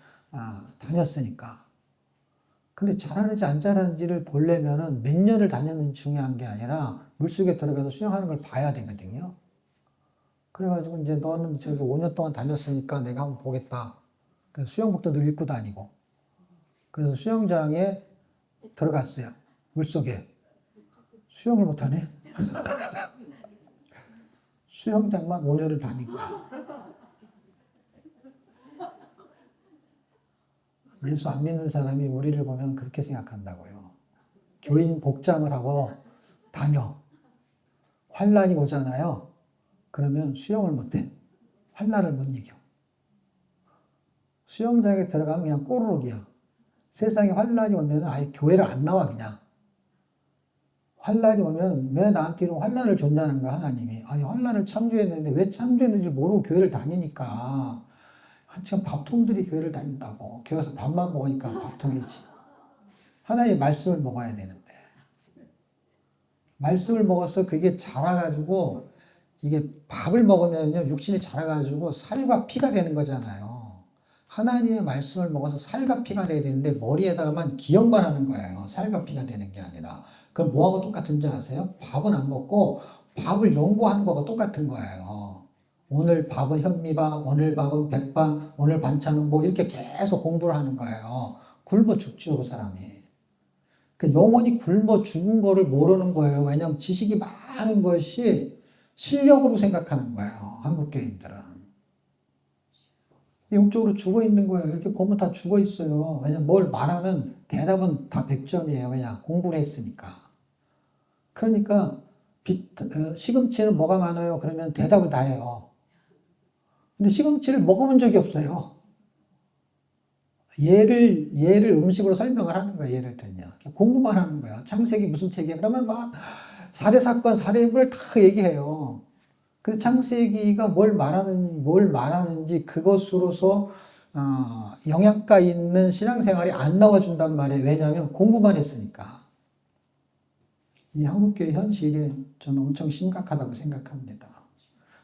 다녔으니까. 근데 잘하는지 안 잘하는지를 보려면은 몇 년을 다녔는지 중요한 게 아니라 물속에 들어가서 수영하는 걸 봐야 되거든요. 그래가지고 이제 너는 저기 5년 동안 다녔으니까 내가 한번 보겠다. 그래서 수영복도 늘 입고 다니고. 그래서 수영장에 들어갔어요. 물속에. 수영을 못하네. 수영장만 5년을 다니고. 예수 안 믿는 사람이 우리를 보면 그렇게 생각한다고요. 교인 복장을 하고 다녀. 환란이 오잖아요. 그러면 수영을 못해. 환란을 못 이겨. 수영장에 들어가면 그냥 꼬르륵이야. 세상에 환란이 오면 아예 교회를 안 나와 그냥. 환란이 오면 왜 나한테 이런 환란을 줬냐는 거야 하나님이. 아니 환란을 참조했는데 왜 참조했는지 모르고 교회를 다니니까. 한참 밥통들이 교회를 다닌다고. 교회 와서 밥만 먹으니까 밥통이지. 하나님의 말씀을 먹어야 되는데. 말씀을 먹어서 그게 자라가지고 이게 밥을 먹으면요 육신이 자라가지고 살과 피가 되는 거잖아요. 하나님의 말씀을 먹어서 살과 피가 돼야 되는데 머리에다가만 기억만 하는 거예요. 살과 피가 되는 게 아니라. 그럼 뭐하고 똑같은 줄 아세요? 밥은 안 먹고 밥을 연구하는 거가 똑같은 거예요. 오늘 밥은 현미밥, 오늘 밥은 백반, 오늘 반찬은 뭐 이렇게 계속 공부를 하는 거예요. 굶어 죽죠, 그 사람이. 그 영원히 굶어 죽은 거를 모르는 거예요. 왜냐하면 지식이 많은 것이 실력으로 생각하는 거예요. 한국 교인들은. 영적으로 죽어 있는 거예요. 이렇게 보면 다 죽어 있어요. 왜냐면 뭘 말하면 대답은 다 100점이에요. 왜냐? 공부를 했으니까. 그러니까 시금치는 뭐가 많아요? 그러면 대답을 다 해요. 근데 시금치를 먹어본 적이 없어요. 얘를 음식으로 설명을 하는 거예요. 예를 들면. 공부만 하는 거야. 창세기 무슨 책이야? 그러면 막 4대 사건, 4대 인물을 다 얘기해요. 그래서 창세기가 뭘 말하는지 그것으로서 영양가 있는 신앙생활이 안 나와준단 말이에요. 왜냐하면 공부만 했으니까. 이 한국교회 현실이 저는 엄청 심각하다고 생각합니다.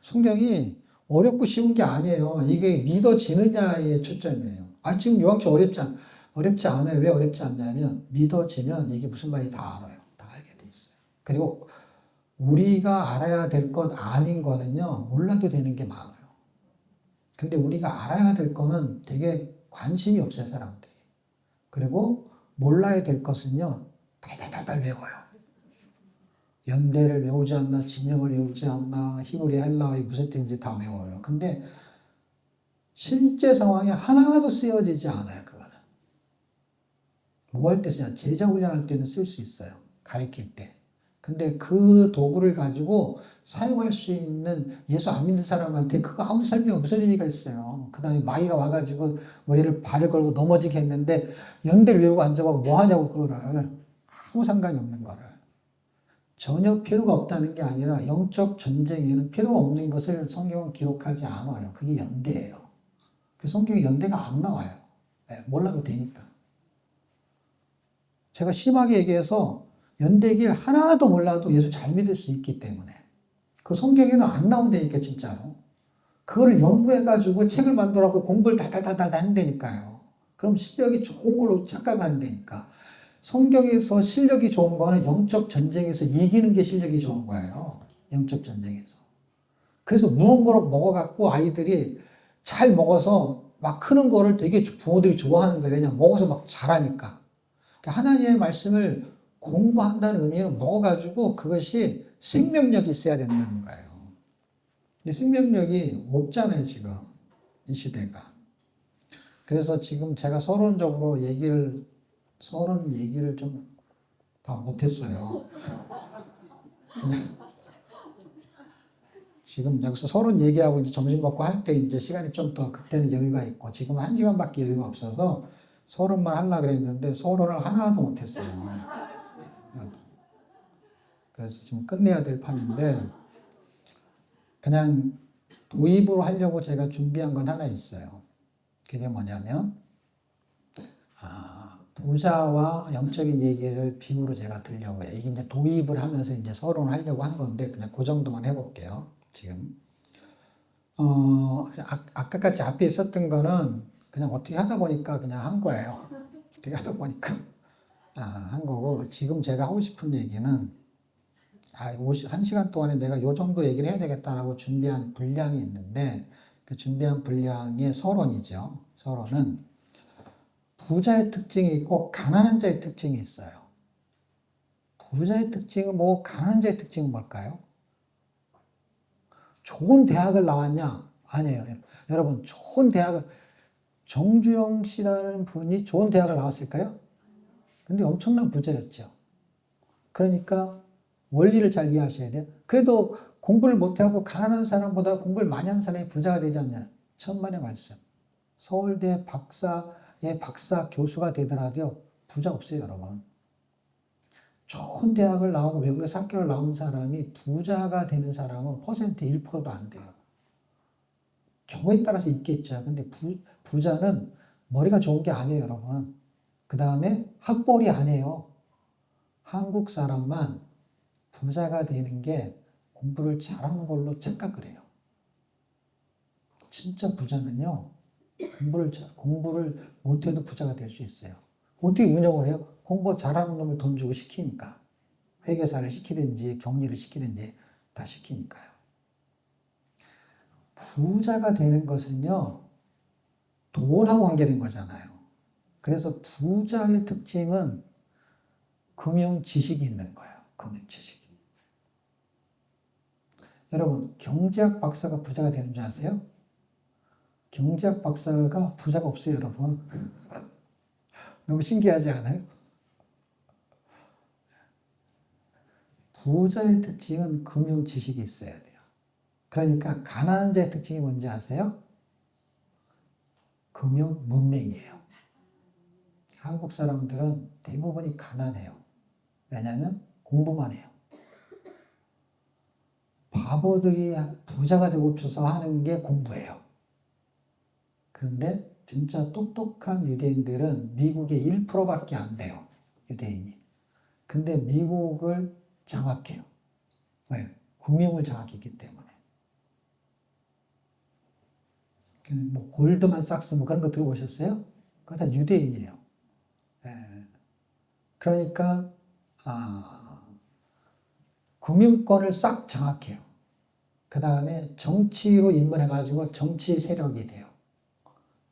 성경이 어렵고 쉬운 게 아니에요. 이게 믿어지느냐에 초점이에요. 지금 요한계시록 어렵지 않아요. 왜 어렵지 않냐면 믿어지면 이게 무슨 말인지 다 알아요. 다 알게 돼 있어요. 그리고 우리가 알아야 될 것 아닌 거는요, 몰라도 되는 게 많아요. 근데 우리가 알아야 될 거는 되게 관심이 없어요, 사람들이. 그리고 몰라야 될 것은요, 달달달달 외워요. 연대를 외우지 않나, 진영을 외우지 않나, 히브리 헬라어이 무슨 뜻인지 다 외워요. 근데 실제 상황에 하나도 쓰여지지 않아요, 그거는. 뭐 할 때 쓰냐? 제자 훈련할 때는 쓸 수 있어요. 가르칠 때. 근데 그 도구를 가지고 사용할 수 있는 예수 안 믿는 사람한테 그거 아무 설명 무슨 의미가 있어요. 그 다음에 마귀가 와가지고 우리를 발을 걸고 넘어지게 했는데 연대를 외우고 앉아봐 뭐 하냐고 그거를. 아무 상관이 없는 거를. 전혀 필요가 없다는 게 아니라 영적 전쟁에는 필요가 없는 것을 성경은 기록하지 않아요. 그게 연대예요. 그 성경에 연대가 안 나와요. 몰라도 되니까. 제가 심하게 얘기해서 연대길 하나도 몰라도 예수 잘 믿을 수 있기 때문에. 그 성경에는 안 나온다니까 진짜로. 그걸 연구해가지고 책을 만들어갖고 공부를 달달달달 한다니까요. 그럼 실력이 좋은 걸로 착각한다니까. 성경에서 실력이 좋은 거는 영적 전쟁에서 이기는 게 실력이 좋은 거예요. 영적 전쟁에서. 그래서 무럭무럭 먹어갖고 아이들이 잘 먹어서 막 크는 거를 되게 부모들이 좋아하는 거예요. 왜냐면 먹어서 막 자라니까. 하나님의 말씀을 공부한다는 의미는 먹어가지고 그것이 생명력이 있어야 된다는 거예요. 근데 생명력이 없잖아요, 지금. 이 시대가. 그래서 지금 제가 서론 얘기를 좀 다 못했어요. 지금 여기서 서론 얘기하고 이제 점심 먹고 할 때 이제 시간이 좀 더 그때는 여유가 있고 지금은 1시간밖에 여유가 없어서 서론만 하려고 그랬는데 서론을 하나도 못했어요. 그래서 좀 끝내야 될 판인데 그냥 도입으로 하려고 제가 준비한 건 하나 있어요. 그게 뭐냐면 부자와 영적인 얘기를 비유로 제가 들려고 해요. 이게 이제 도입을 하면서 이제 서론을 하려고 한 건데 그냥 그 정도만 해볼게요. 지금 아까 같이 앞에 있었던 거는 그냥 어떻게 하다 보니까 그냥 한 거예요. 어떻게 하다 보니까 한 거고 지금 제가 하고 싶은 얘기는 1시간 동안에 내가 요 정도 얘기를 해야 되겠다라고 준비한 분량이 있는데 그 준비한 분량의 서론이죠. 서론은 부자의 특징이 있고 가난한 자의 특징이 있어요. 부자의 특징은 뭐고 가난한 자의 특징은 뭘까요? 좋은 대학을 나왔냐? 아니에요. 여러분 좋은 대학을 정주영 씨라는 분이 좋은 대학을 나왔을까요? 근데 엄청난 부자였죠. 그러니까 원리를 잘 이해하셔야 돼요. 그래도 공부를 못하고 가난한 사람보다 공부를 많이 한 사람이 부자가 되지 않냐. 천만의 말씀. 서울대 박사 교수가 되더라도 부자 없어요, 여러분. 좋은 대학을 나오고 외국에서 학교를 나온 사람이 부자가 되는 사람은 퍼센트 1%도 안 돼요. 경우에 따라서 있겠죠. 근데 부자는 머리가 좋은 게 아니에요, 여러분. 그 다음에 학벌이 아니에요. 한국 사람만 부자가 되는 게 공부를 잘하는 걸로 착각을 해요. 진짜 부자는요, 공부를 못해도 부자가 될 수 있어요. 어떻게 운영을 해요? 공부 잘하는 놈을 돈 주고 시키니까. 회계사를 시키든지 격리를 시키든지 다 시키니까요. 부자가 되는 것은요, 돈하고 관계된 거잖아요. 그래서 부자의 특징은 금융 지식이 있는 거예요. 금융 지식이. 여러분, 경제학 박사가 부자가 되는 줄 아세요? 경제학 박사가 부자가 없어요, 여러분. 너무 신기하지 않아요? 부자의 특징은 금융 지식이 있어야 돼요. 그러니까 가난한 자의 특징이 뭔지 아세요? 금융 문맹이에요. 한국 사람들은 대부분이 가난해요. 왜냐하면 공부만 해요. 바보들이 부자가 되고 싶어서 하는 게 공부예요. 그런데 진짜 똑똑한 유대인들은 미국의 1%밖에 안 돼요. 유대인이. 근데 미국을 장악해요. 왜? 금융을 장악했기 때문에. 뭐 골드만삭스 뭐 그런 거 들어보셨어요? 그거 다 유대인이에요. 예. 그러니까 금융권을 싹 장악해요. 그 다음에 정치로 입문해가지고 정치 세력이 돼요.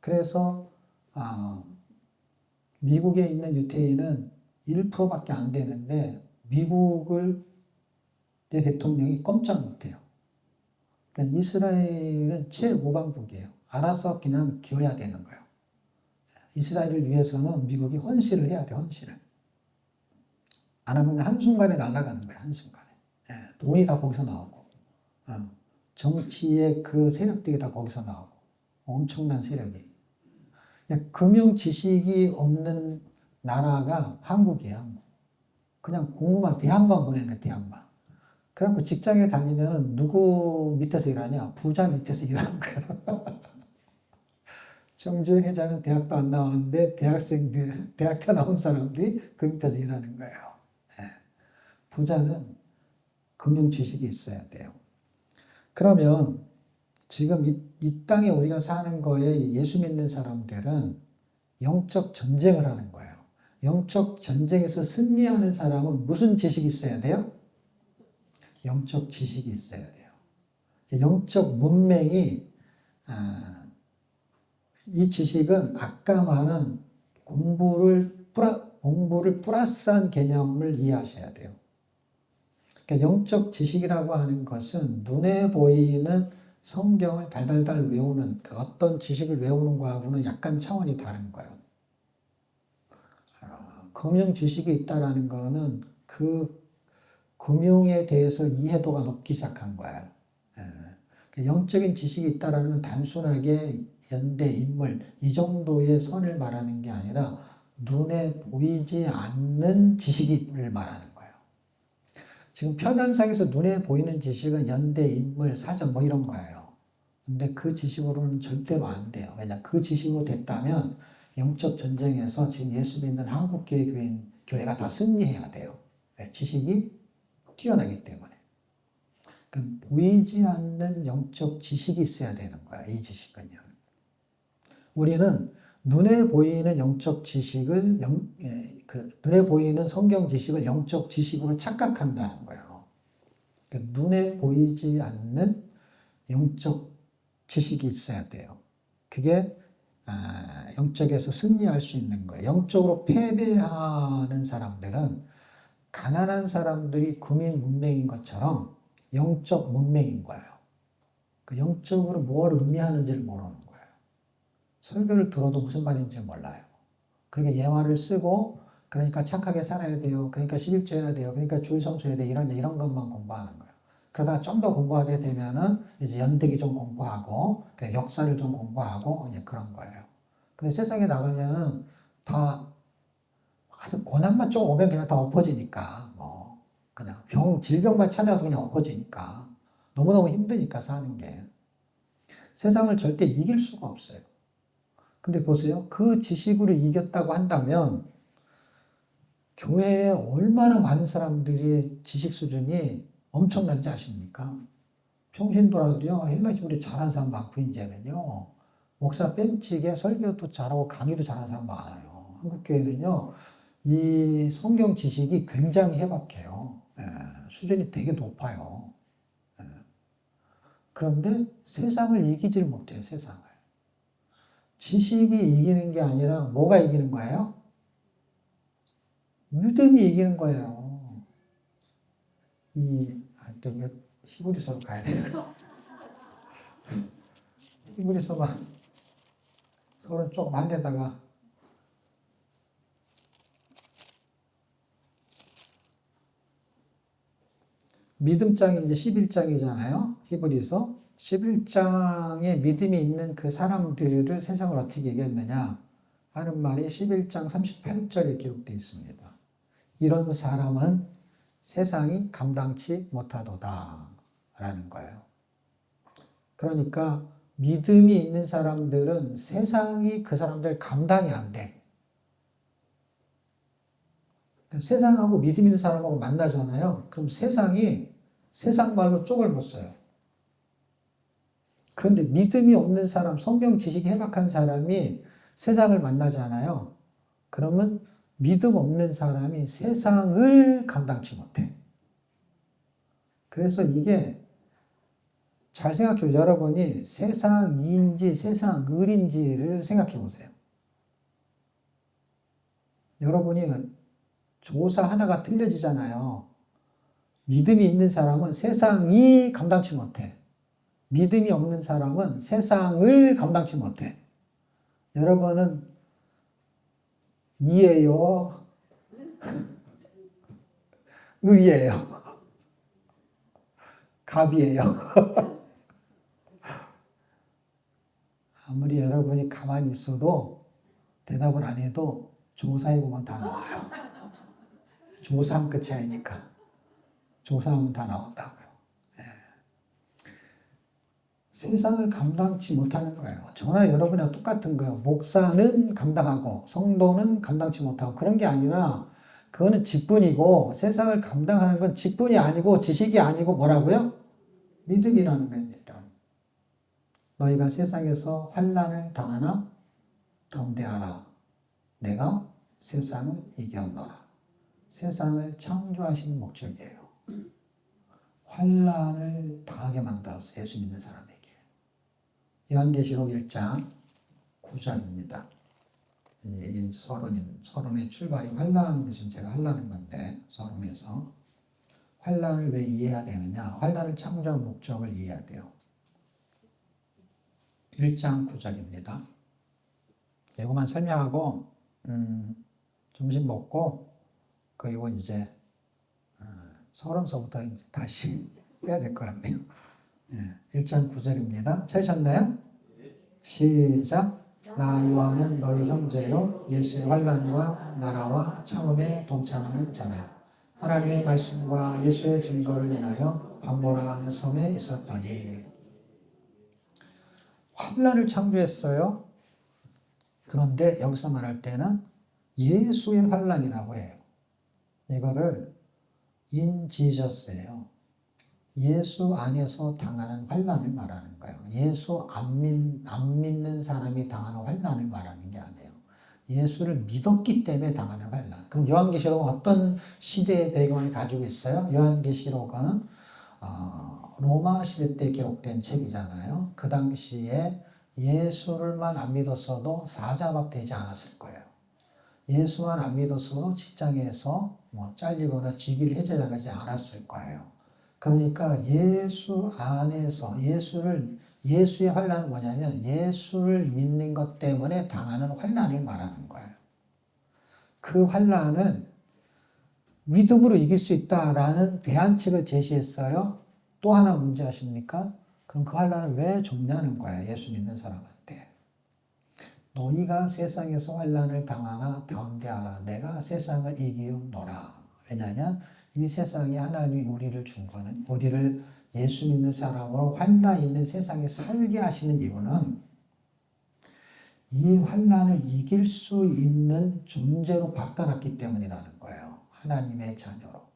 그래서 미국에 있는 유태인은 1%밖에 안 되는데 미국을 내 대통령이 꼼짝 못해요. 그러니까 이스라엘은 최우방국이에요. 알아서 그냥 기어야 되는 거예요. 이스라엘을 위해서는 미국이 헌신을 해야 돼, 헌신을. 안 하면 한순간에 날아가는 거예요, 한순간에. 예, 돈이 다 거기서 나오고, 정치의 그 세력들이 다 거기서 나오고, 엄청난 세력이. 금융 지식이 없는 나라가 한국이에요, 한국. 그냥 공부만, 대학만 보내는 거예요, 대학만. 그래갖고 직장에 다니면 누구 밑에서 일하냐? 부자 밑에서 일하는 거예요. 정주행 회장은 대학도 안 나왔는데 대학생들, 대학교 나온 사람들이 그 밑에서 일하는 거예요. 네. 부자는 금융 지식이 있어야 돼요. 그러면 지금 이 땅에 우리가 사는 거에 예수 믿는 사람들은 영적 전쟁을 하는 거예요. 영적 전쟁에서 승리하는 사람은 무슨 지식이 있어야 돼요? 영적 지식이 있어야 돼요. 영적 문맹이 이 지식은 아까 말한 공부를 플러스한 개념을 이해하셔야 돼요. 그러니까 영적 지식이라고 하는 것은 눈에 보이는 성경을 달달달 외우는 그 어떤 지식을 외우는 거하고는 약간 차원이 다른 거예요. 금융 지식이 있다라는 거는 그 금융에 대해서 이해도가 높기 시작한 거예요. 영적인 지식이 있다라는 건 단순하게 연대, 인물 이 정도의 선을 말하는 게 아니라 눈에 보이지 않는 지식을 말하는 거예요. 지금 표면상에서 눈에 보이는 지식은 연대, 인물, 사전 뭐 이런 거예요. 근데 그 지식으로는 절대로 안 돼요. 왜냐? 그 지식으로 됐다면 영적 전쟁에서 지금 예수 믿는 한국교회 교회가 다 승리해야 돼요. 지식이 뛰어나기 때문에. 그러니까 보이지 않는 영적 지식이 있어야 되는 거야, 이 지식은요. 우리는 눈에 보이는 영적 지식을, 눈에 보이는 성경 지식을 영적 지식으로 착각한다는 거예요. 그러니까 눈에 보이지 않는 영적 지식이 있어야 돼요. 그게 영적에서 승리할 수 있는 거예요. 영적으로 패배하는 사람들은 가난한 사람들이 금융 문맹인 것처럼 영적 문맹인 거예요. 그 영적으로 뭘 의미하는지를 모르는 거예요. 설교를 들어도 무슨 말인지 몰라요. 그러니까 예화를 쓰고, 그러니까 착하게 살아야 돼요. 그러니까 11조 해야 돼요. 그러니까 주일 성수해야 돼요. 이런 것만 공부하는 거예요. 그러다가 좀 더 공부하게 되면은 이제 연대기 좀 공부하고, 역사를 좀 공부하고, 이제 그런 거예요. 근데 세상에 나가면은 다 고난만 좀 오면 그냥 다 엎어지니까, 뭐, 그냥 질병만 찾아도 그냥 엎어지니까. 너무너무 힘드니까 사는 게. 세상을 절대 이길 수가 없어요. 근데 보세요. 그 지식으로 이겼다고 한다면, 교회에 얼마나 많은 사람들이 지식 수준이 엄청난지 아십니까? 평신도라도요, 헬라시 우리 잘하는 사람 많고, 이제는요, 목사 뺨치게 설교도 잘하고 강의도 잘하는 사람 많아요. 한국교회는요, 이 성경 지식이 굉장히 해박해요. 수준이 되게 높아요. 그런데 세상을 이기질 못해요, 세상을. 지식이 이기는 게 아니라 뭐가 이기는 거예요? 믿음이 이기는 거예요. 또 이거 히브리서로 가야 돼요. 히브리서만 서로 조금 안내다가 믿음장이 이제 11장이잖아요. 히브리서. 11장에 믿음이 있는 그 사람들을 세상을 어떻게 얘기했느냐 하는 말이 11장 38절에 기록되어 있습니다. 이런 사람은 세상이 감당치 못하도다 라는 거예요. 그러니까 믿음이 있는 사람들은 세상이 그 사람들 감당이 안 돼. 세상하고 믿음 있는 사람하고 만나잖아요. 그럼 세상이 세상 말로 쪽을 못 써요. 그런데 믿음이 없는 사람, 성경 지식이 해박한 사람이 세상을 만나잖아요. 그러면 믿음 없는 사람이 세상을 감당치 못해. 그래서 이게 잘 생각해 보세요. 여러분이 세상인지 세상을인지를 생각해 보세요. 여러분이 조사 하나가 틀려지잖아요. 믿음이 있는 사람은 세상이 감당치 못해. 믿음이 없는 사람은 세상을 감당치 못해. 여러분은 이예요? 을이에요? 갑이에요? 아무리 여러분이 가만히 있어도 대답을 안 해도 조사해보면 다 나와요. 조사하면 끝이 아니니까. 조사하면 다 나온다고요. 네. 세상을 감당치 못하는 거예요. 저나 여러분이랑 똑같은 거예요. 목사는 감당하고 성도는 감당치 못하고 그런 게 아니라 그거는 직분이고 세상을 감당하는 건 직분이 아니고 지식이 아니고 뭐라고요? 믿음이라는 겁니다. 너희가 세상에서 환난을 당하나 담대하라. 내가 세상을 이겨노라. 세상을 창조하신 목적이에요. 환난을 당하게 만들었어요. 예수 믿는 사람에게. 요한계시록 1장 9절입니다. 이게 서론의 출발이 환난을 지금 제가 하려는 건데 서론에서 환난을 왜 이해해야 되느냐? 환난을 창조한 목적을 이해해야 돼요. 1장 9절입니다. 이거만 설명하고 점심 먹고 그리고 이제 서론서부터 이제 다시 해야 될 것 같네요. 1장 9절입니다. 찾으셨나요? 시작. 나 요한은 너희 형제요 예수의 환난과 나라와 참음에 동참하는 자라. 하나님의 말씀과 예수의 증거를 인하여 반모라 하는 섬에 있었더니. 환난을 창조했어요. 그런데 여기서 말할 때는 예수의 환난이라고 해요. 이거를 in Jesus예요. 예수 안에서 당하는 환난을 말하는 거예요. 예수 안 믿는 사람이 당하는 환난을 말하는 게 아니에요. 예수를 믿었기 때문에 당하는 환난. 그럼 요한계시록은 어떤 시대의 배경을 가지고 있어요? 요한계시록은 로마 시대 때 기록된 책이잖아요. 그 당시에 예수를만 안 믿었어도 사자밥 되지 않았을 거예요. 예수만 안 믿었어도 직장에서 잘리거나 직위를 해제당하지 않았을 거예요. 그러니까 예수 안에서 예수의 환난은 뭐냐면 예수를 믿는 것 때문에 당하는 환난을 말하는 거예요. 그 환난을 믿음으로 이길 수 있다라는 대안책을 제시했어요. 또 하나 문제 아십니까? 그럼 그 환난을 왜 줬냐는 거예요. 예수 믿는 사람한테. 너희가 세상에서 환난을 당하나 담대하라. 내가 세상을 이기노라. 왜냐하면 이 세상에 하나님이 우리를 준 거는 우리를 예수 믿는 사람으로 환난 있는 세상에 살게 하시는 이유는 이 환난을 이길 수 있는 존재로 바꿔놨기 때문이라는 거예요. 하나님의 자녀로.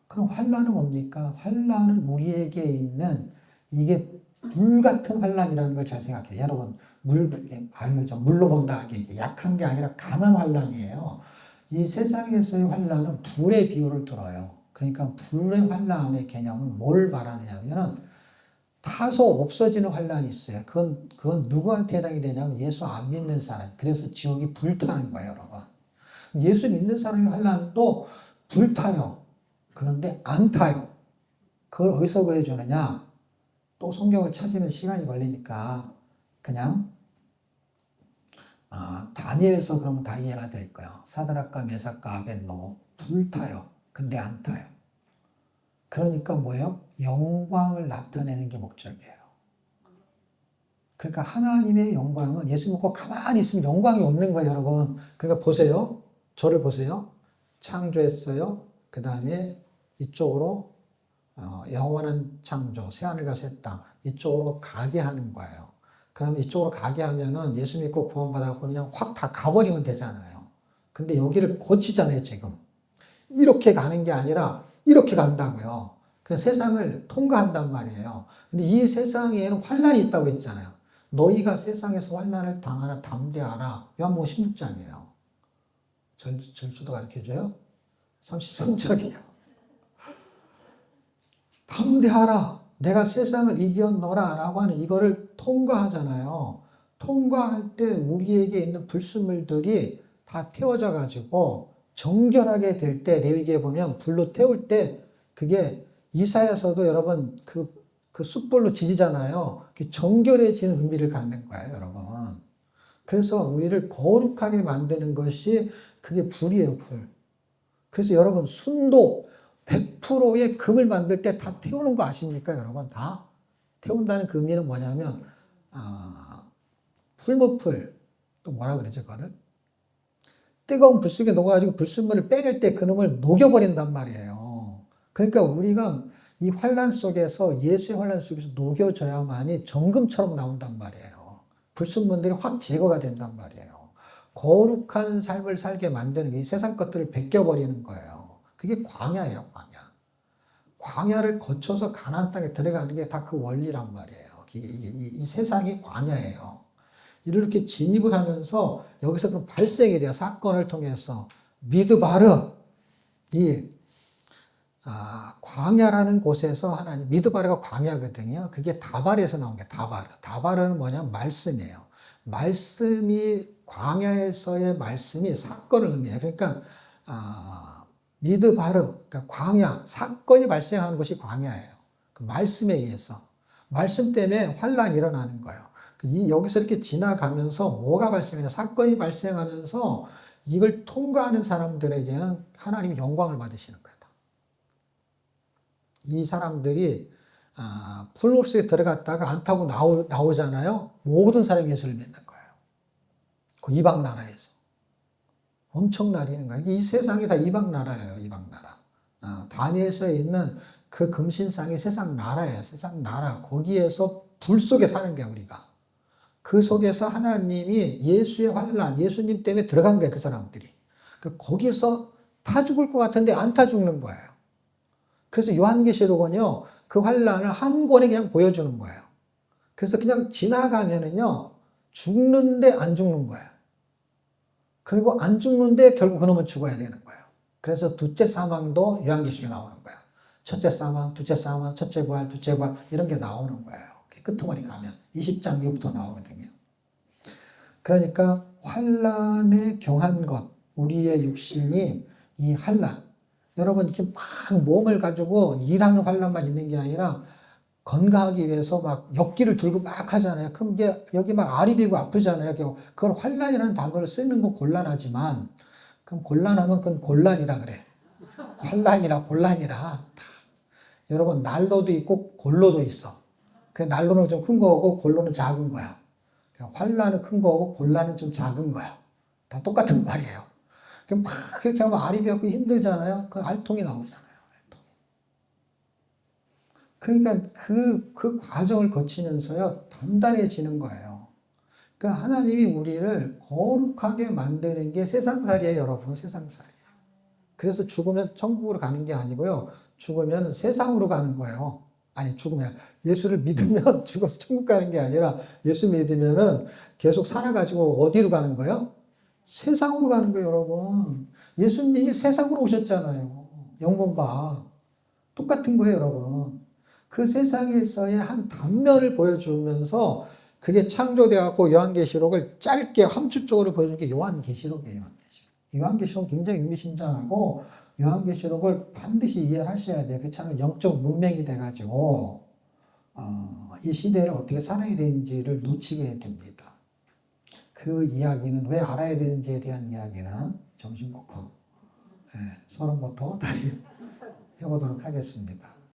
그럼 환난은 뭡니까? 환난은 우리에게 있는 이게 불 같은 환난이라는 걸 잘 생각해요. 여러분 물로 본다 하기 약한 게 아니라 강한 환난이에요. 이 세상에서의 환난은 불의 비유를 들어요. 그러니까 불의 환난의 개념은 뭘 말하느냐면은 타서 없어지는 환난이 있어요. 그건 누구한테 해당이 되냐면 예수 안 믿는 사람. 그래서 지옥이 불타는 거예요, 여러분. 예수 믿는 사람의 환난도 불타요. 그런데 안 타요. 그걸 어디서 구해주느냐? 또 성경을 찾으면 시간이 걸리니까 그냥 다니엘서 그러면 다 이해가 될 거예요. 사드락과 메삭과 아벳노고 불타요. 근데 안 타요. 그러니까 뭐예요? 영광을 나타내는 게 목적이에요. 그러니까 하나님의 영광은 예수 믿고 가만히 있으면 영광이 없는 거예요, 여러분. 그러니까 보세요. 저를 보세요. 창조했어요. 그 다음에 이쪽으로 영원한 창조, 새하늘과 새 땅 이쪽으로 가게 하는 거예요. 그럼 이쪽으로 가게 하면은 예수 믿고 구원받아서 그냥 확 다 가버리면 되잖아요. 근데 여기를 고치잖아요, 지금. 이렇게 가는 게 아니라 이렇게 간다고요. 그 세상을 통과한단 말이에요. 근데 이 세상에는 환란이 있다고 했잖아요. 너희가 세상에서 환란을 당하나 담대하라. 요한복음 16장이에요. 절주도 가르쳐줘요? 33절이에요. 담대하라. 내가 세상을 이겼노라 라고 하는 이거를 통과하잖아요. 통과할 때 우리에게 있는 불순물들이 다 태워져 가지고 정결하게 될 때, 레위기에 보면 불로 태울 때 그게 이사야서도 여러분 그 숯불로 지지잖아요. 정결해지는 의미를 갖는 거예요, 여러분. 그래서 우리를 거룩하게 만드는 것이 그게 불이에요, 불. 그래서 여러분 순도 100%의 금을 만들 때 다 태우는 거 아십니까, 여러분? 다 태운다는 그 의미는 뭐냐면 풀무풀 또 뭐라 그러죠, 그거를? 뜨거운 불 속에 녹아가지고 불순물을 빼낼 때 그놈을 녹여버린단 말이에요. 그러니까 우리가 이 환란 속에서 예수의 환란 속에서 녹여져야만이 정금처럼 나온단 말이에요. 불순물들이 확 제거가 된단 말이에요. 거룩한 삶을 살게 만드는 이 세상 것들을 벗겨버리는 거예요. 그게 광야예요, 광야. 광야를 거쳐서 가나안 땅에 들어가는 게 다 그 원리란 말이에요. 이 세상이 광야예요. 이렇게 진입을 하면서 여기서 그럼 발생이 돼요. 사건을 통해서 미드바르 광야라는 곳에서 하나님 미드바르가 광야거든요. 그게 다발에서 나온 게 다바르. 다바르는 뭐냐면 말씀이에요. 말씀이 광야에서의 말씀이 사건을 의미해요. 그러니까 미드바르 그러니까 광야 사건이 발생하는 곳이 광야예요. 그 말씀에 의해서 말씀 때문에 환란이 일어나는 거예요. 여기서 이렇게 지나가면서 뭐가 발생하냐 사건이 발생하면서 이걸 통과하는 사람들에게는 하나님이 영광을 받으시는 거예요. 이 사람들이 풀무 속에 들어갔다가 안 타고 나오잖아요. 모든 사람이 예수를 믿는 거예요. 그 이방 나라에서 엄청나리는 거예요. 이 세상이 다 이방 나라예요. 이방 나라. 다니엘서에 있는 그 금신상이 세상 나라예요. 세상 나라. 거기에서 불 속에 사는 게 우리가. 그 속에서 하나님이 예수의 환란, 예수님 때문에 들어간 거예요. 그 사람들이. 거기서 타 죽을 것 같은데 안 타 죽는 거예요. 그래서 요한계시록은요, 그 환란을 한 권에 그냥 보여주는 거예요. 그래서 그냥 지나가면은요, 죽는데 안 죽는 거예요. 그리고 안 죽는데 결국 그놈은 죽어야 되는 거예요. 그래서 둘째 사망도 요한계시록에 나오는 거예요. 첫째 사망, 둘째 사망, 첫째 부활, 둘째 부활, 이런 게 나오는 거예요. 끄트머리 가면 20장 이후부터 나오거든요. 그러니까 환란에 경한 것, 우리의 육신이 이 환란. 여러분 이렇게 막 몸을 가지고 일하는 환란만 있는 게 아니라 건강하기 위해서 막 역기를 들고 막 하잖아요. 그럼 이게 여기 막 알이 비고 아프잖아요. 그걸 환란이라는 단어를 쓰는 거 곤란하지만 그럼 곤란하면 그건 곤란이라 그래. 환란이라 곤란이라. 여러분 난로도 있고 골로도 있어. 그 난로는 좀 큰 거고 골로는 작은 거야. 환란은 큰 거고 곤란은 좀 작은 거야. 다 똑같은 말이에요. 그럼 막 그렇게 하면 알이 벽고 힘들잖아요. 그 알통이 나오잖아요. 그러니까 그 과정을 거치면서요 단단해지는 거예요. 그러니까 하나님이 우리를 거룩하게 만드는 게 세상살이에요, 여러분. 세상살이에요. 그래서 죽으면 천국으로 가는 게 아니고요. 죽으면 세상으로 가는 거예요. 아니 죽으면 예수를 믿으면 죽어서 천국 가는 게 아니라 예수 믿으면은 계속 살아가지고 어디로 가는 거예요? 세상으로 가는 거예요, 여러분. 예수님이 세상으로 오셨잖아요. 영혼과 똑같은 거예요, 여러분. 그 세상에서의 한 단면을 보여주면서 그게 창조되어갖고 요한계시록을 짧게 함축적으로 보여준 게 요한계시록이에요. 요한계시록 굉장히 의미심장하고 요한계시록을 반드시 이해를 하셔야 돼요. 그렇지 않으면 영적 문맹이 돼가지고 이 시대를 어떻게 살아야 되는지를 놓치게 됩니다. 그 이야기는 왜 알아야 되는지에 대한 이야기는 점심 먹고 서론부터 다시 해보도록 하겠습니다.